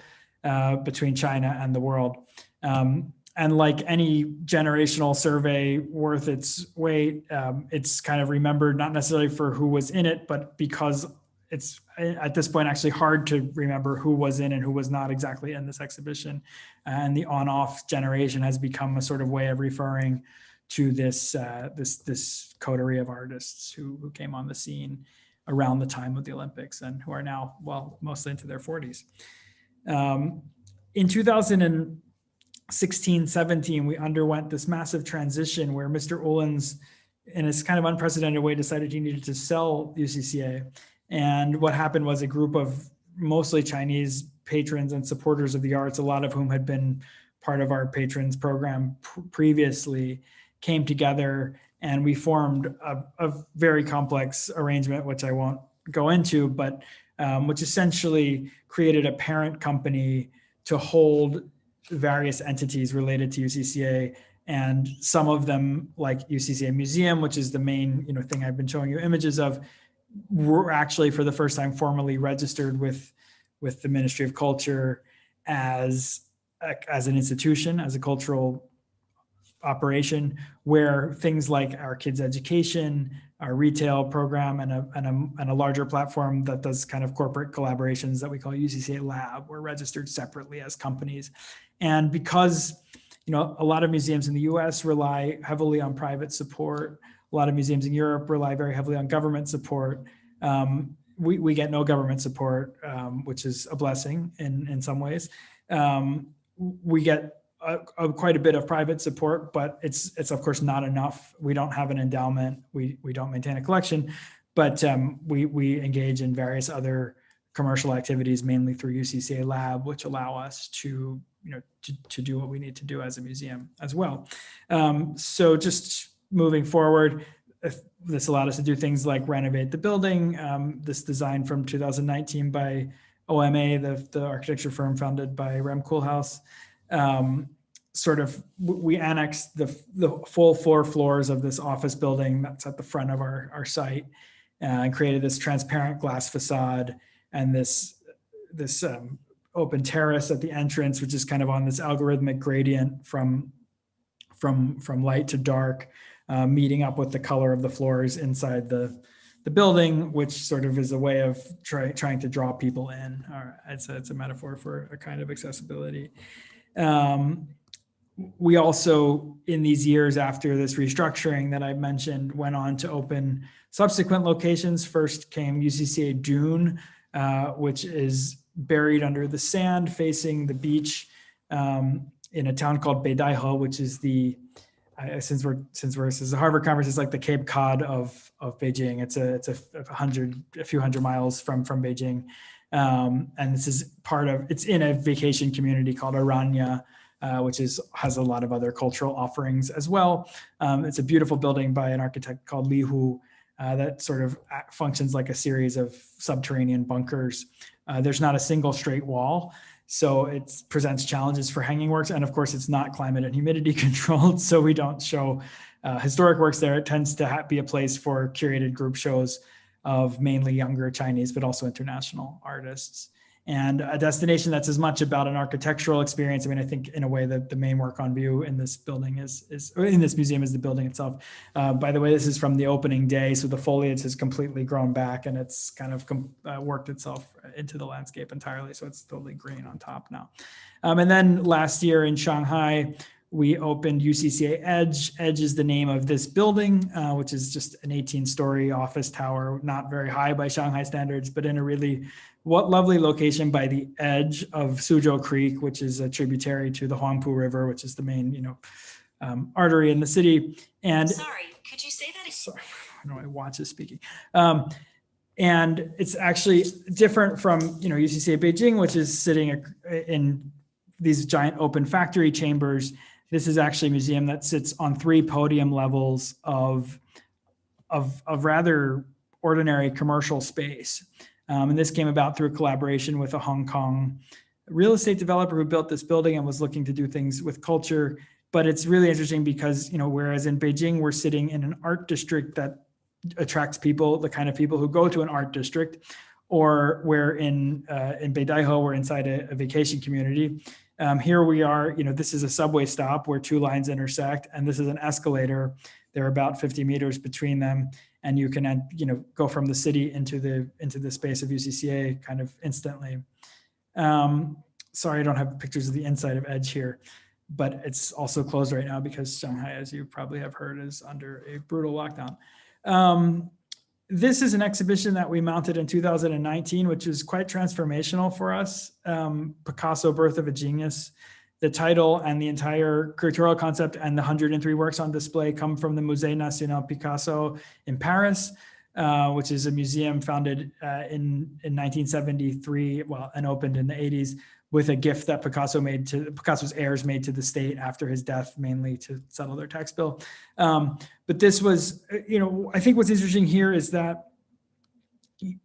between China and the world. And like any generational survey worth its weight, it's kind of remembered not necessarily for who was in it, but because it's at this point actually hard to remember who was in and who was not exactly in this exhibition. And the on-off generation has become a sort of way of referring to this this coterie of artists who came on the scene around the time of the Olympics and who are now, well, mostly into their 40s. In 2016-17, we underwent this massive transition where Mr. Ullens, in his kind of unprecedented way, decided he needed to sell UCCA. And what happened was a group of mostly Chinese patrons and supporters of the arts, a lot of whom had been part of our patrons program previously, came together and we formed a very complex arrangement, which I won't go into, but which essentially created a parent company to hold various entities related to UCCA. And some of them, like UCCA Museum, which is the main thing I've been showing you images of, were actually for the first time formally registered with the Ministry of Culture as an institution, as a cultural operation, where things like our kids' education, our retail program, and a larger platform that does kind of corporate collaborations that we call UCCA Lab were registered separately as companies. And because a lot of museums in the US rely heavily on private support, a lot of museums in Europe rely very heavily on government support. We get no government support, which is a blessing in some ways. We get quite a bit of private support, but it's of course not enough. We don't have an endowment. We don't maintain a collection, but we engage in various other commercial activities, mainly through UCCA Lab, which allow us to do what we need to do as a museum as well. So just moving forward, this allowed us to do things like renovate the building. This design from 2019 by OMA, the architecture firm founded by Rem Koolhaas, we annexed the full 4 floors of this office building that's at the front of our site, and created this transparent glass facade and this open terrace at the entrance, which is kind of on this algorithmic gradient from light to dark, meeting up with the color of the floors inside the building, which sort of is a way of trying to draw people in. It's a metaphor for a kind of accessibility. We also, in these years after this restructuring that I mentioned, went on to open subsequent locations. First came UCCA June, which is buried under the sand facing the beach in a town called Wertheim, which is since this is a Harvard conference, it's like the Cape Cod of Beijing. It's a few hundred miles from Beijing. And this is it's in a vacation community called Aranya, which has a lot of other cultural offerings as well. It's a beautiful building by an architect called Li Hu that sort of functions like a series of subterranean bunkers. There's not a single straight wall, so it presents challenges for hanging works. And of course, it's not climate and humidity controlled, so we don't show historic works there. It tends to be a place for curated group shows of mainly younger Chinese, but also international artists. And a destination that's as much about an architectural experience. I mean, I think in a way that the main work on view in this building in this museum is the building itself. By the way, this is from the opening day, so the foliage has completely grown back and it's kind of worked itself into the landscape entirely. So it's totally green on top now. And then last year in Shanghai, we opened UCCA Edge. Edge is the name of this building, which is just an 18-story office tower, not very high by Shanghai standards, but in a really lovely location by the edge of Suzhou Creek, which is a tributary to the Huangpu River, which is the main, artery in the city. And sorry, could you say that? Sorry, I know my watch is speaking. And it's actually different from, UCCA Beijing, which is sitting in these giant open factory chambers. This is actually a museum that sits on 3 podium levels of rather ordinary commercial space. And this came about through a collaboration with a Hong Kong real estate developer who built this building and was looking to do things with culture. But it's really interesting because, whereas in Beijing, we're sitting in an art district that attracts people, the kind of people who go to an art district, or where in Wertheim, we're inside a vacation community. Here we are, this is a subway stop where 2 lines intersect, and this is an escalator. There are about 50 meters between them, and you can, go from the city into the space of UCCA kind of instantly. Sorry, I don't have pictures of the inside of Edge here, but it's also closed right now because Shanghai, as you probably have heard, is under a brutal lockdown. This is an exhibition that we mounted in 2019, which was quite transformational for us. Picasso, Birth of a Genius. The title and the entire curatorial concept and the 103 works on display come from the Musée National Picasso in Paris, which is a museum founded in 1973, and opened in the 80s with a gift that Picasso's heirs made to the state after his death, mainly to settle their tax bill. But this was, I think what's interesting here is that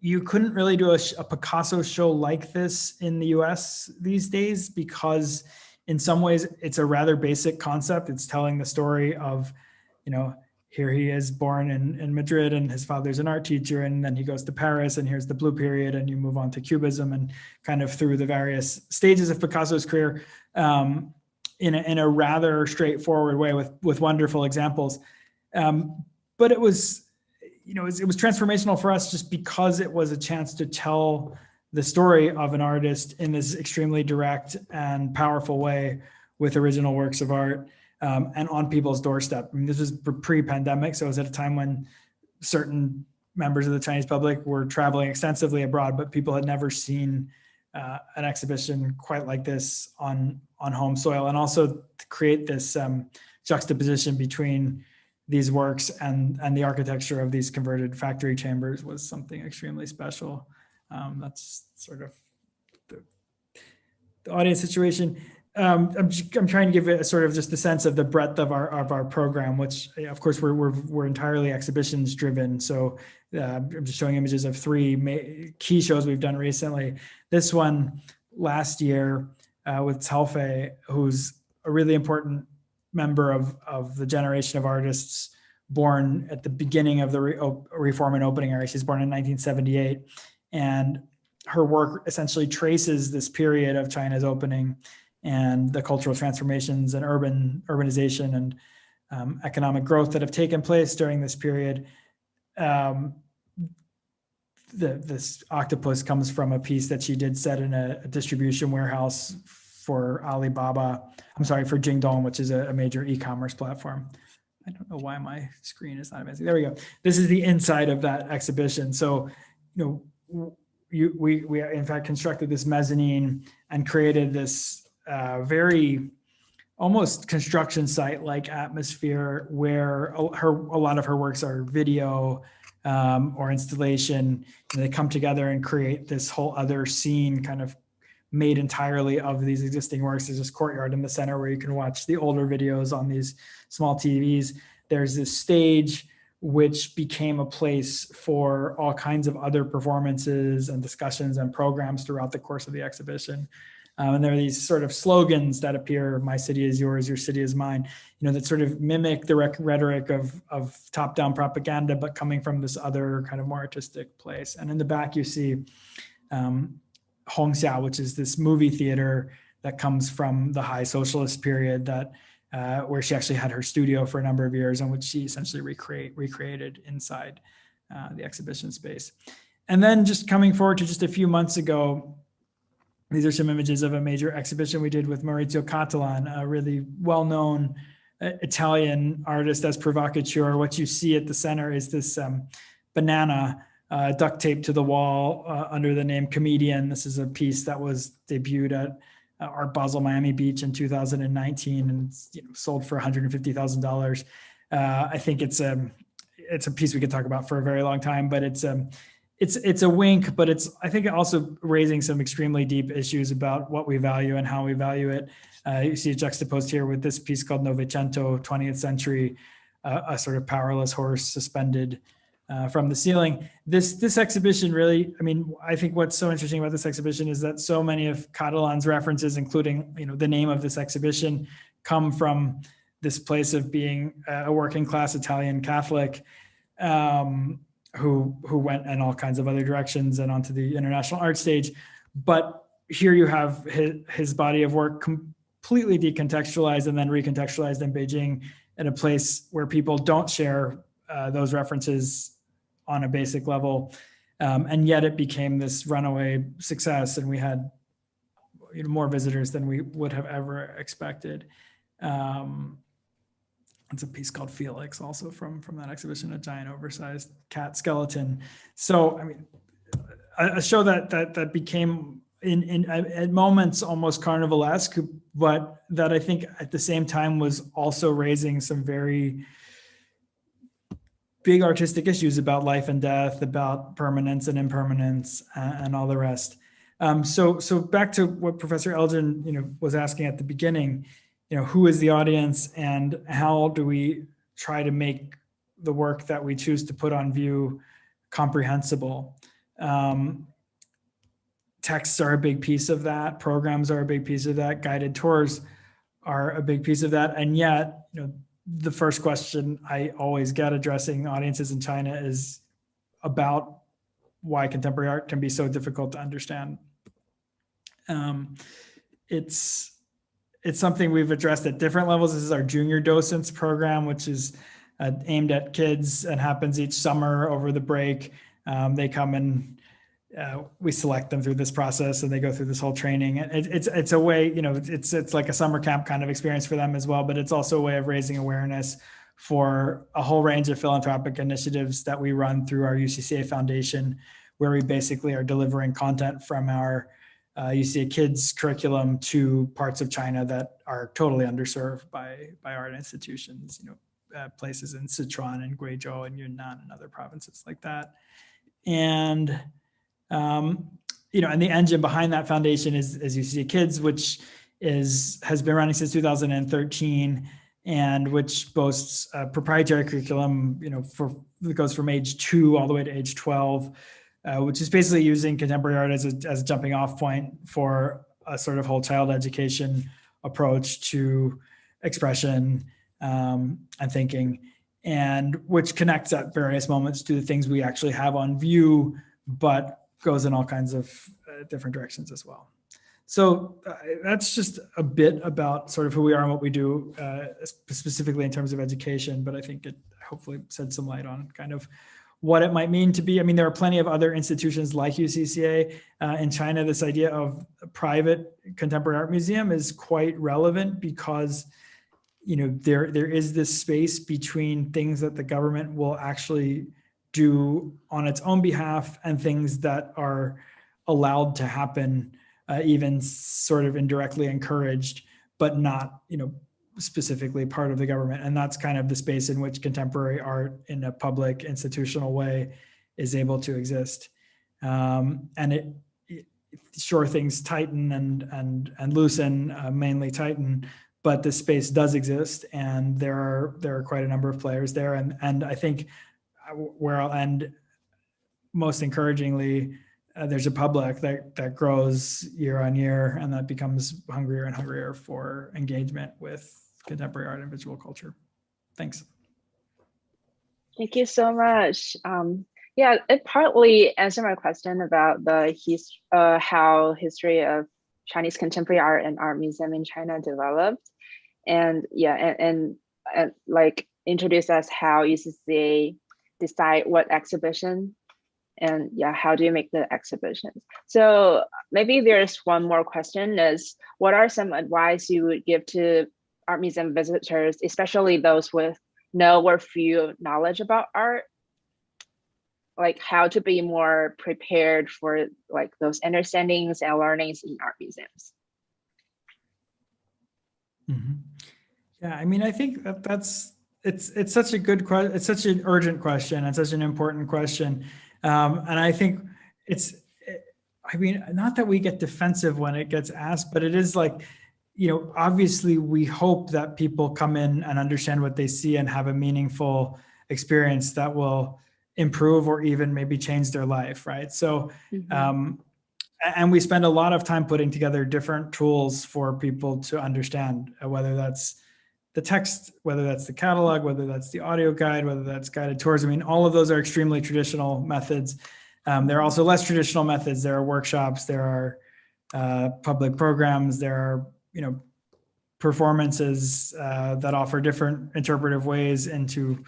you couldn't really do a Picasso show like this in the US these days, because in some ways it's a rather basic concept. It's telling the story of, here he is born in Madrid and his father's an art teacher, and then he goes to Paris and here's the blue period, and you move on to Cubism and kind of through the various stages of Picasso's career in a rather straightforward way with wonderful examples. But it was transformational for us just because it was a chance to tell the story of an artist in this extremely direct and powerful way with original works of art. And on people's doorstep. I mean, this was pre-pandemic, so it was at a time when certain members of the Chinese public were traveling extensively abroad, but people had never seen an exhibition quite like this on home soil. And also to create this juxtaposition between these works and the architecture of these converted factory chambers was something extremely special. That's sort of the audience situation. I'm trying to give it a sort of just a sense of the breadth of our program, which of course we're entirely exhibitions driven. So I'm just showing images of 3 key shows we've done recently. This one last year with Talfei, who's a really important member of the generation of artists born at the beginning of the Reform and Opening era. She's born in 1978, and her work essentially traces this period of China's opening and the cultural transformations and urbanization and economic growth that have taken place during this period. This octopus comes from a piece that she did set in a distribution warehouse for for Jingdong, which is a major e-commerce platform. I don't know why my screen is not advancing. There we go. This is the inside of that exhibition. So, we in fact constructed this mezzanine and created this very almost construction site-like atmosphere where a lot of her works are video or installation. And they come together and create this whole other scene kind of made entirely of these existing works. There's this courtyard in the center where you can watch the older videos on these small TVs. There's this stage which became a place for all kinds of other performances and discussions and programs throughout the course of the exhibition. And there are these sort of slogans that appear: "My city is yours, your city is mine," that sort of mimic the rhetoric of top-down propaganda, but coming from this other kind of more artistic place. And in the back, you see Hongxia, which is this movie theater that comes from the high socialist period that where she actually had her studio for a number of years, and which she essentially recreated inside the exhibition space. And then just coming forward to just a few months ago, these are some images of a major exhibition we did with Maurizio Cattelan, a really well-known Italian artist as provocateur. What you see at the center is this banana duct taped to the wall under the name Comedian. This is a piece that was debuted at Art Basel Miami Beach in 2019 and sold for $150,000. I think it's a piece we could talk about for a very long time, but it's a wink, but it's, I think, also raising some extremely deep issues about what we value and how we value it. You see it juxtaposed here with this piece called Novecento, 20th century, a sort of powerless horse suspended from the ceiling. This exhibition really, I think what's so interesting about this exhibition is that so many of Cattelan's references, including the name of this exhibition, come from this place of being a working class Italian Catholic who went in all kinds of other directions and onto the international art stage. But here you have his body of work completely decontextualized and then recontextualized in Beijing in a place where people don't share those references on a basic level. And yet it became this runaway success, and we had more visitors than we would have ever expected. It's a piece called Felix, also from that exhibition, a giant oversized cat skeleton. So, a show that became at moments almost carnivalesque, but that I think at the same time was also raising some very big artistic issues about life and death, about permanence and impermanence, and all the rest. So back to what Professor Elgin, was asking at the beginning. Who is the audience and how do we try to make the work that we choose to put on view comprehensible? Texts are a big piece of that. Programs are a big piece of that. Guided tours are a big piece of that. And yet, the first question I always get addressing audiences in China is about why contemporary art can be so difficult to understand. It's something we've addressed at different levels. This is our junior docents program, which is aimed at kids and happens each summer over the break. They come and we select them through this process, and they go through this whole training. It's a way, it's like a summer camp kind of experience for them as well, but it's also a way of raising awareness for a whole range of philanthropic initiatives that we run through our UCCA Foundation, where we basically are delivering content from our UCCA Kids curriculum to parts of China that are totally underserved by art institutions, places in Sichuan and Guizhou and Yunnan and other provinces like that. And and the engine behind that foundation is UCCA Kids, which has been running since 2013, and which boasts a proprietary curriculum, that goes from age 2 all the way to age 12, which is basically using contemporary art as a jumping off point for a sort of whole child education approach to expression and thinking, and which connects at various moments to the things we actually have on view, but goes in all kinds of different directions as well. So that's just a bit about sort of who we are and what we do, specifically in terms of education, but I think it hopefully shed some light on kind of what it might mean to be. I mean, there are plenty of other institutions like UCCA in China. This idea of a private contemporary art museum is quite relevant because, you know, there is this space between things that the government will actually do on its own behalf and things that are allowed to happen, even sort of indirectly encouraged, but not, you know, specifically part of the government. And that's kind of the space in which contemporary art in a public institutional way is able to exist. And sure, things tighten and loosen, mainly tighten, but the space does exist, and there are quite a number of players there. And I think where I'll end most encouragingly, there's a public that grows year on year, and that becomes hungrier and hungrier for engagement with contemporary art and visual culture. Thanks. Thank you so much. Yeah, it partly answered my question about the how history of Chinese contemporary art and art museum in China developed, and yeah, and like introduce us how UCCA decide what exhibition, and yeah, how do you make the exhibitions? So maybe there's one more question: is what are some advice you would give to art museum visitors, especially those with no or few knowledge about art, like how to be more prepared for like those understandings and learnings in art museums? Mm-hmm. Yeah, I mean, I think it's such a good question. It's such an urgent question and such an important question. And I think I mean, not that we get defensive when it gets asked, but it is like, you know, obviously we hope that people come in and understand what they see and have a meaningful experience that will improve or even maybe change their life, right? So, and we spend a lot of time putting together different tools for people to understand, whether that's the text, whether that's the catalog, whether that's the audio guide, whether that's guided tours. I mean, all of those are extremely traditional methods. There are also less traditional methods. There are workshops, there are public programs, there are, you know, performances that offer different interpretive ways into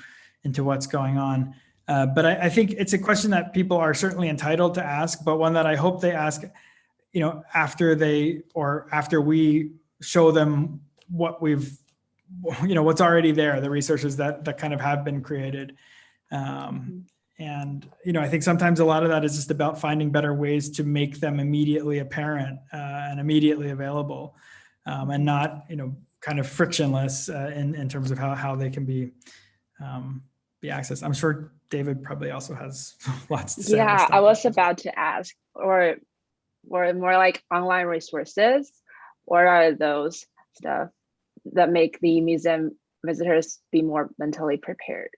what's going on. But I think it's a question that people are certainly entitled to ask, but one that I hope they ask, you know, after we show them what we've, you know, what's already there, the resources that kind of have been created. And, you know, I think sometimes a lot of that is just about finding better ways to make them immediately apparent and immediately available, and not, you know, kind of frictionless in terms of how they can be accessed. I'm sure David probably also has lots to say. Yeah, I was about to ask, or more like online resources, or are those stuff that make the museum visitors be more mentally prepared?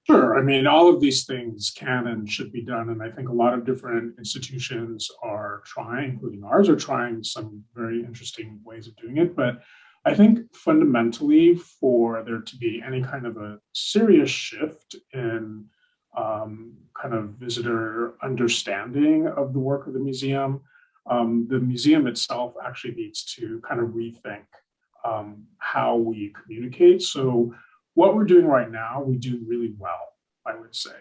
Sure. I mean, all of these things can and should be done. And I think a lot of different institutions are trying, including ours, are trying some very interesting ways of doing it. But I think fundamentally, for there to be any kind of a serious shift in kind of visitor understanding of the work of the museum itself actually needs to kind of rethink how we communicate. So what we're doing right now, we do really well, I would say,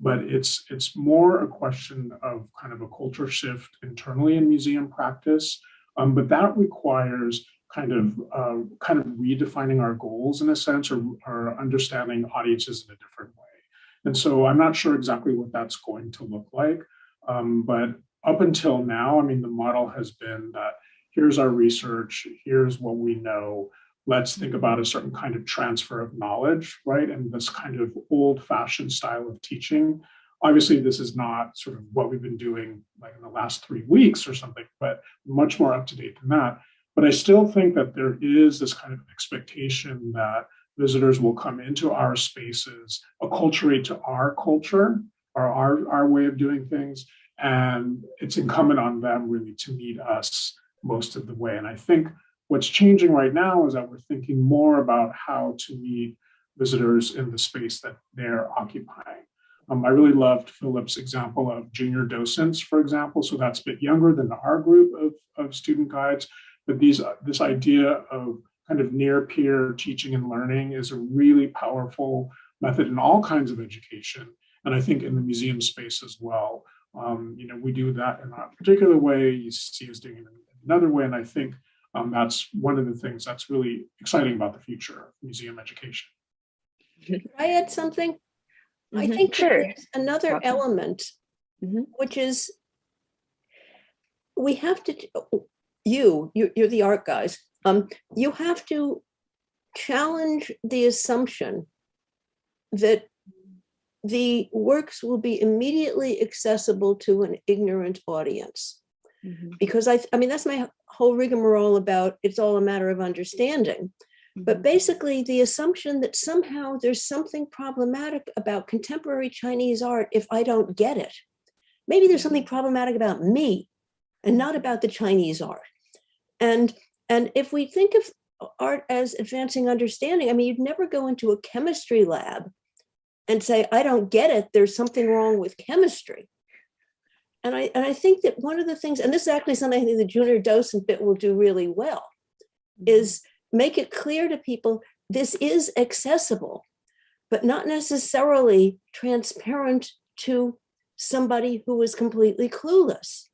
but it's more a question of kind of a culture shift internally in museum practice. But that requires kind of redefining our goals in a sense, or understanding audiences in a different way. And so I'm not sure exactly what that's going to look like. But up until now, I mean, the model has been that here's our research, here's what we know. Let's think about a certain kind of transfer of knowledge, right? And this kind of old-fashioned style of teaching. Obviously, this is not sort of what we've been doing like in the last 3 weeks or something, but much more up to date than that. But I still think that there is this kind of expectation that visitors will come into our spaces, acculturate to our culture, or our way of doing things. And it's incumbent on them really to meet us most of the way. And I think what's changing right now is that we're thinking more about how to meet visitors in the space that they're occupying. I really loved Philip's example of junior docents, for example. So that's a bit younger than our group of student guides. But this idea of kind of near-peer teaching and learning is a really powerful method in all kinds of education. And I think in the museum space as well. We do that in a particular way. You see us doing it in another way. And I think that's one of the things that's really exciting about the future of museum education. Can I add something? I think Sure. there's another element, which is we have to, you're the art guys, you have to challenge the assumption that the works will be immediately accessible to an ignorant audience. Because I mean, that's my whole rigmarole about it's all a matter of understanding. But basically the assumption that somehow there's something problematic about contemporary Chinese art if I don't get it. Maybe there's something problematic about me and not about the Chinese art. And if we think of art as advancing understanding, I mean, you'd never go into a chemistry lab and say, I don't get it, there's something wrong with chemistry. And I think that one of the things, and this is actually something I think the junior docent bit will do really well, is make it clear to people, this is accessible, but not necessarily transparent to somebody who is completely clueless.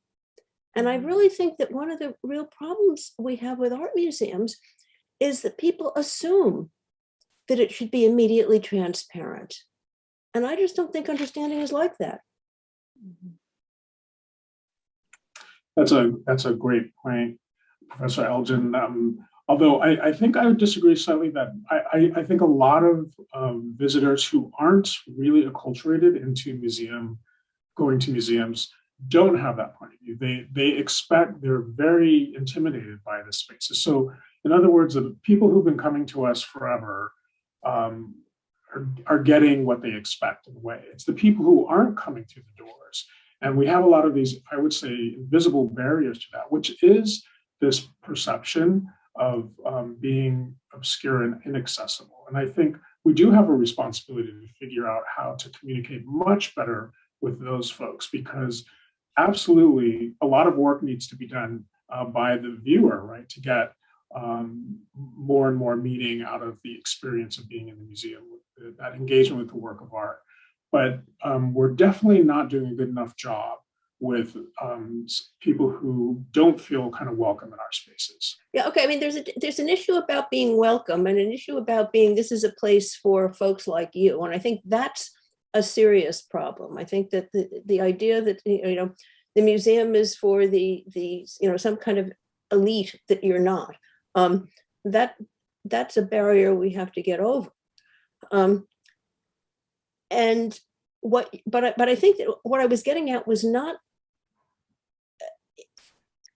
And I really think that one of the real problems we have with art museums is that people assume that it should be immediately transparent. And I just don't think understanding is like that. That's a great point, Professor Elgin. Although I think I would disagree slightly that I think a lot of visitors who aren't really acculturated into going to museums don't have that point of view. They're very intimidated by the spaces. So in other words, the people who've been coming to us forever are getting what they expect in a way. It's the people who aren't coming through the doors. And we have a lot of these, I would say, invisible barriers to that, which is this perception of being obscure and inaccessible. And I think we do have a responsibility to figure out how to communicate much better with those folks, because absolutely a lot of work needs to be done by the viewer, right, to get more and more meaning out of the experience of being in the museum, that engagement with the work of art. But we're definitely not doing a good enough job with people who don't feel kind of welcome in our spaces. Yeah, okay. I mean, there's an issue about being welcome and an issue about being, this is a place for folks like you. And I think that's a serious problem. I think that the idea that, the museum is for the some kind of elite that you're not, that's a barrier we have to get over. But I think that what I was getting at was not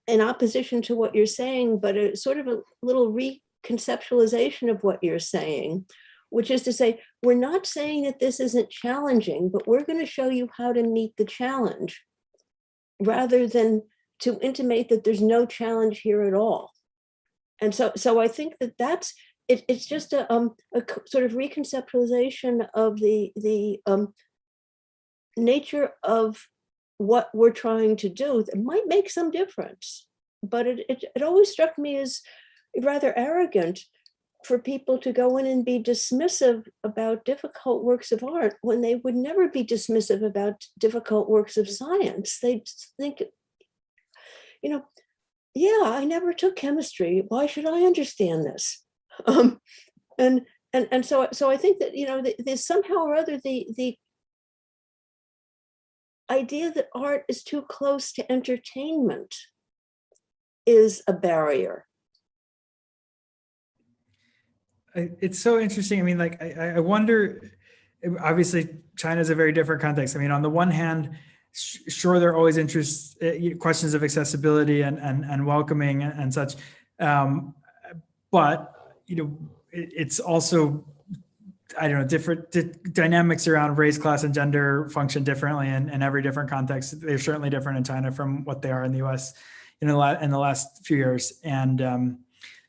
in opposition to what you're saying, but a sort of a little reconceptualization of what you're saying, which is to say, we're not saying that this isn't challenging, but we're going to show you how to meet the challenge rather than to intimate that there's no challenge here at all. And so I think that it's just a sort of reconceptualization of the nature of what we're trying to do. It might make some difference, but it always struck me as rather arrogant for people to go in and be dismissive about difficult works of art when they would never be dismissive about difficult works of science. They'd think, yeah, I never took chemistry. Why should I understand this? And so I think that there's somehow or other the idea that art is too close to entertainment is a barrier. It's so interesting. I mean, like, I wonder, obviously China is a very different context. I mean, on the one hand, sure, there are always questions of accessibility and welcoming and such. But, it's also, I don't know, different dynamics around race, class, and gender function differently in every different context. They're certainly different in China from what they are in the US. in the last few years. And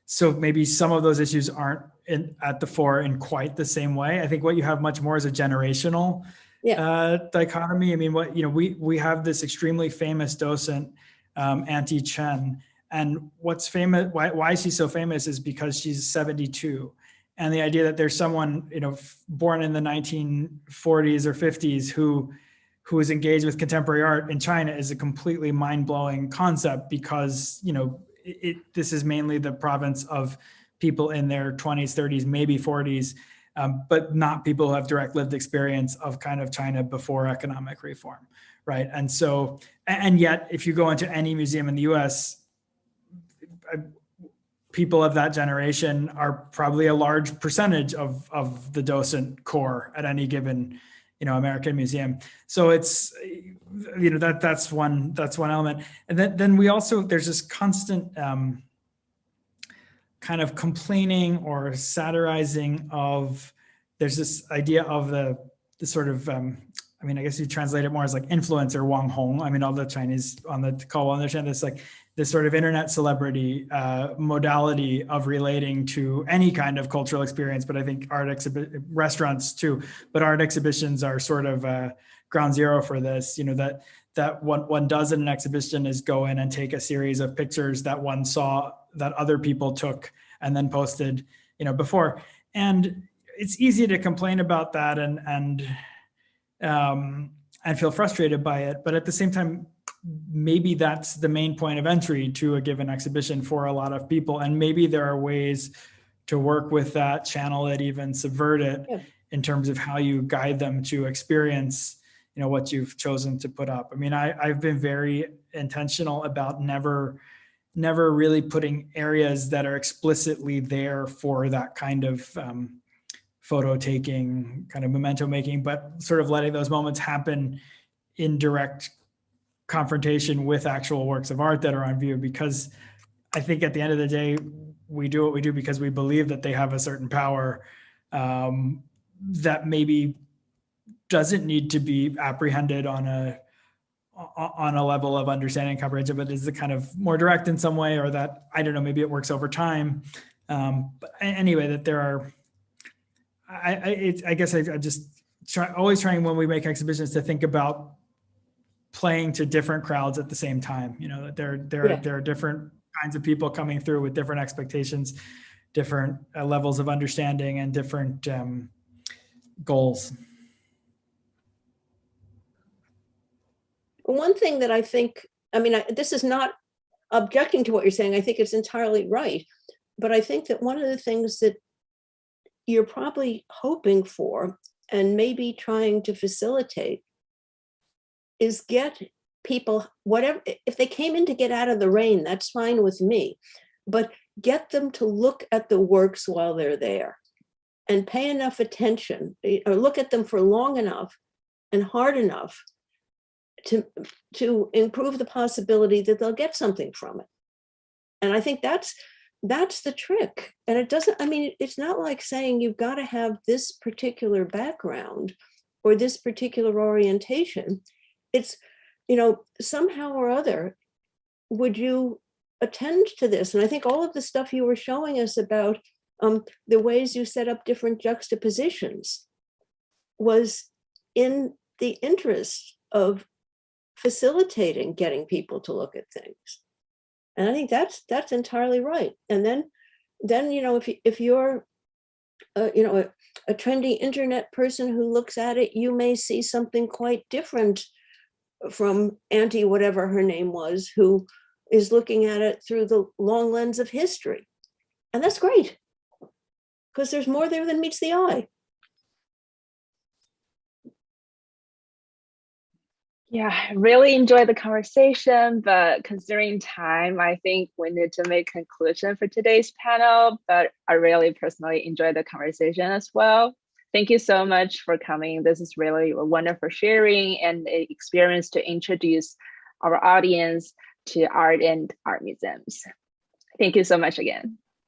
so maybe some of those issues aren't at the fore in quite the same way. I think what you have much more is a generational dichotomy. I mean, we have this extremely famous docent, Auntie Chen, and what's famous, why she's so famous is because she's 72. And the idea that there's someone, born in the 1940s or 50s who is engaged with contemporary art in China is a completely mind-blowing concept, because, this is mainly the province of people in their 20s, 30s, maybe 40s, but not people who have direct lived experience of kind of China before economic reform, right? And so, and yet, if you go into any museum in the US, people of that generation are probably a large percentage of the docent core at any given, American museum. So it's, that's one element. And then we also, there's this constant kind of complaining or satirizing of, there's this idea of the sort of, I guess you translate it more as like influencer Wang Hong. I mean, all the Chinese on the call will understand this, like this sort of internet celebrity modality of relating to any kind of cultural experience, but I think restaurants too, but art exhibitions are sort of ground zero for this, that what one does in an exhibition is go in and take a series of pictures that one saw that other people took and then posted, before. And it's easy to complain about that and feel frustrated by it. But at the same time, maybe that's the main point of entry to a given exhibition for a lot of people. And maybe there are ways to work with that, channel it, even subvert it in terms of how you guide them to experience, what you've chosen to put up. I mean, I've been very intentional about never really putting areas that are explicitly there for that kind of photo taking, kind of memento making, but sort of letting those moments happen in direct confrontation with actual works of art that are on view, because I think at the end of the day, we do what we do because we believe that they have a certain power that maybe doesn't need to be apprehended on a level of understanding and comprehension, but is the kind of more direct in some way, or that, I don't know, maybe it works over time. But anyway, that there are, I guess I just always trying when we make exhibitions to think about playing to different crowds at the same time. That there are different kinds of people coming through with different expectations, different levels of understanding, and different goals. One thing that I think, this is not objecting to what you're saying. I think it's entirely right. But I think that one of the things that you're probably hoping for and maybe trying to facilitate is get people, whatever, if they came in to get out of the rain, that's fine with me, but get them to look at the works while they're there and pay enough attention, or look at them for long enough and hard enough to improve the possibility that they'll get something from it. And I think that's the trick. And it doesn't, it's not like saying you've got to have this particular background or this particular orientation. It's, somehow or other, would you attend to this? And I think all of the stuff you were showing us about the ways you set up different juxtapositions was in the interest of facilitating getting people to look at things. And I think that's entirely right. And then if you're a trendy internet person who looks at it, you may see something quite different from Auntie whatever her name was, who is looking at it through the long lens of history. And that's great, because there's more there than meets the eye. Yeah, I really enjoyed the conversation, but considering time, I think we need to make a conclusion for today's panel, but I really personally enjoyed the conversation as well. Thank you so much for coming. This is really a wonderful sharing and an experience to introduce our audience to art and art museums. Thank you so much again.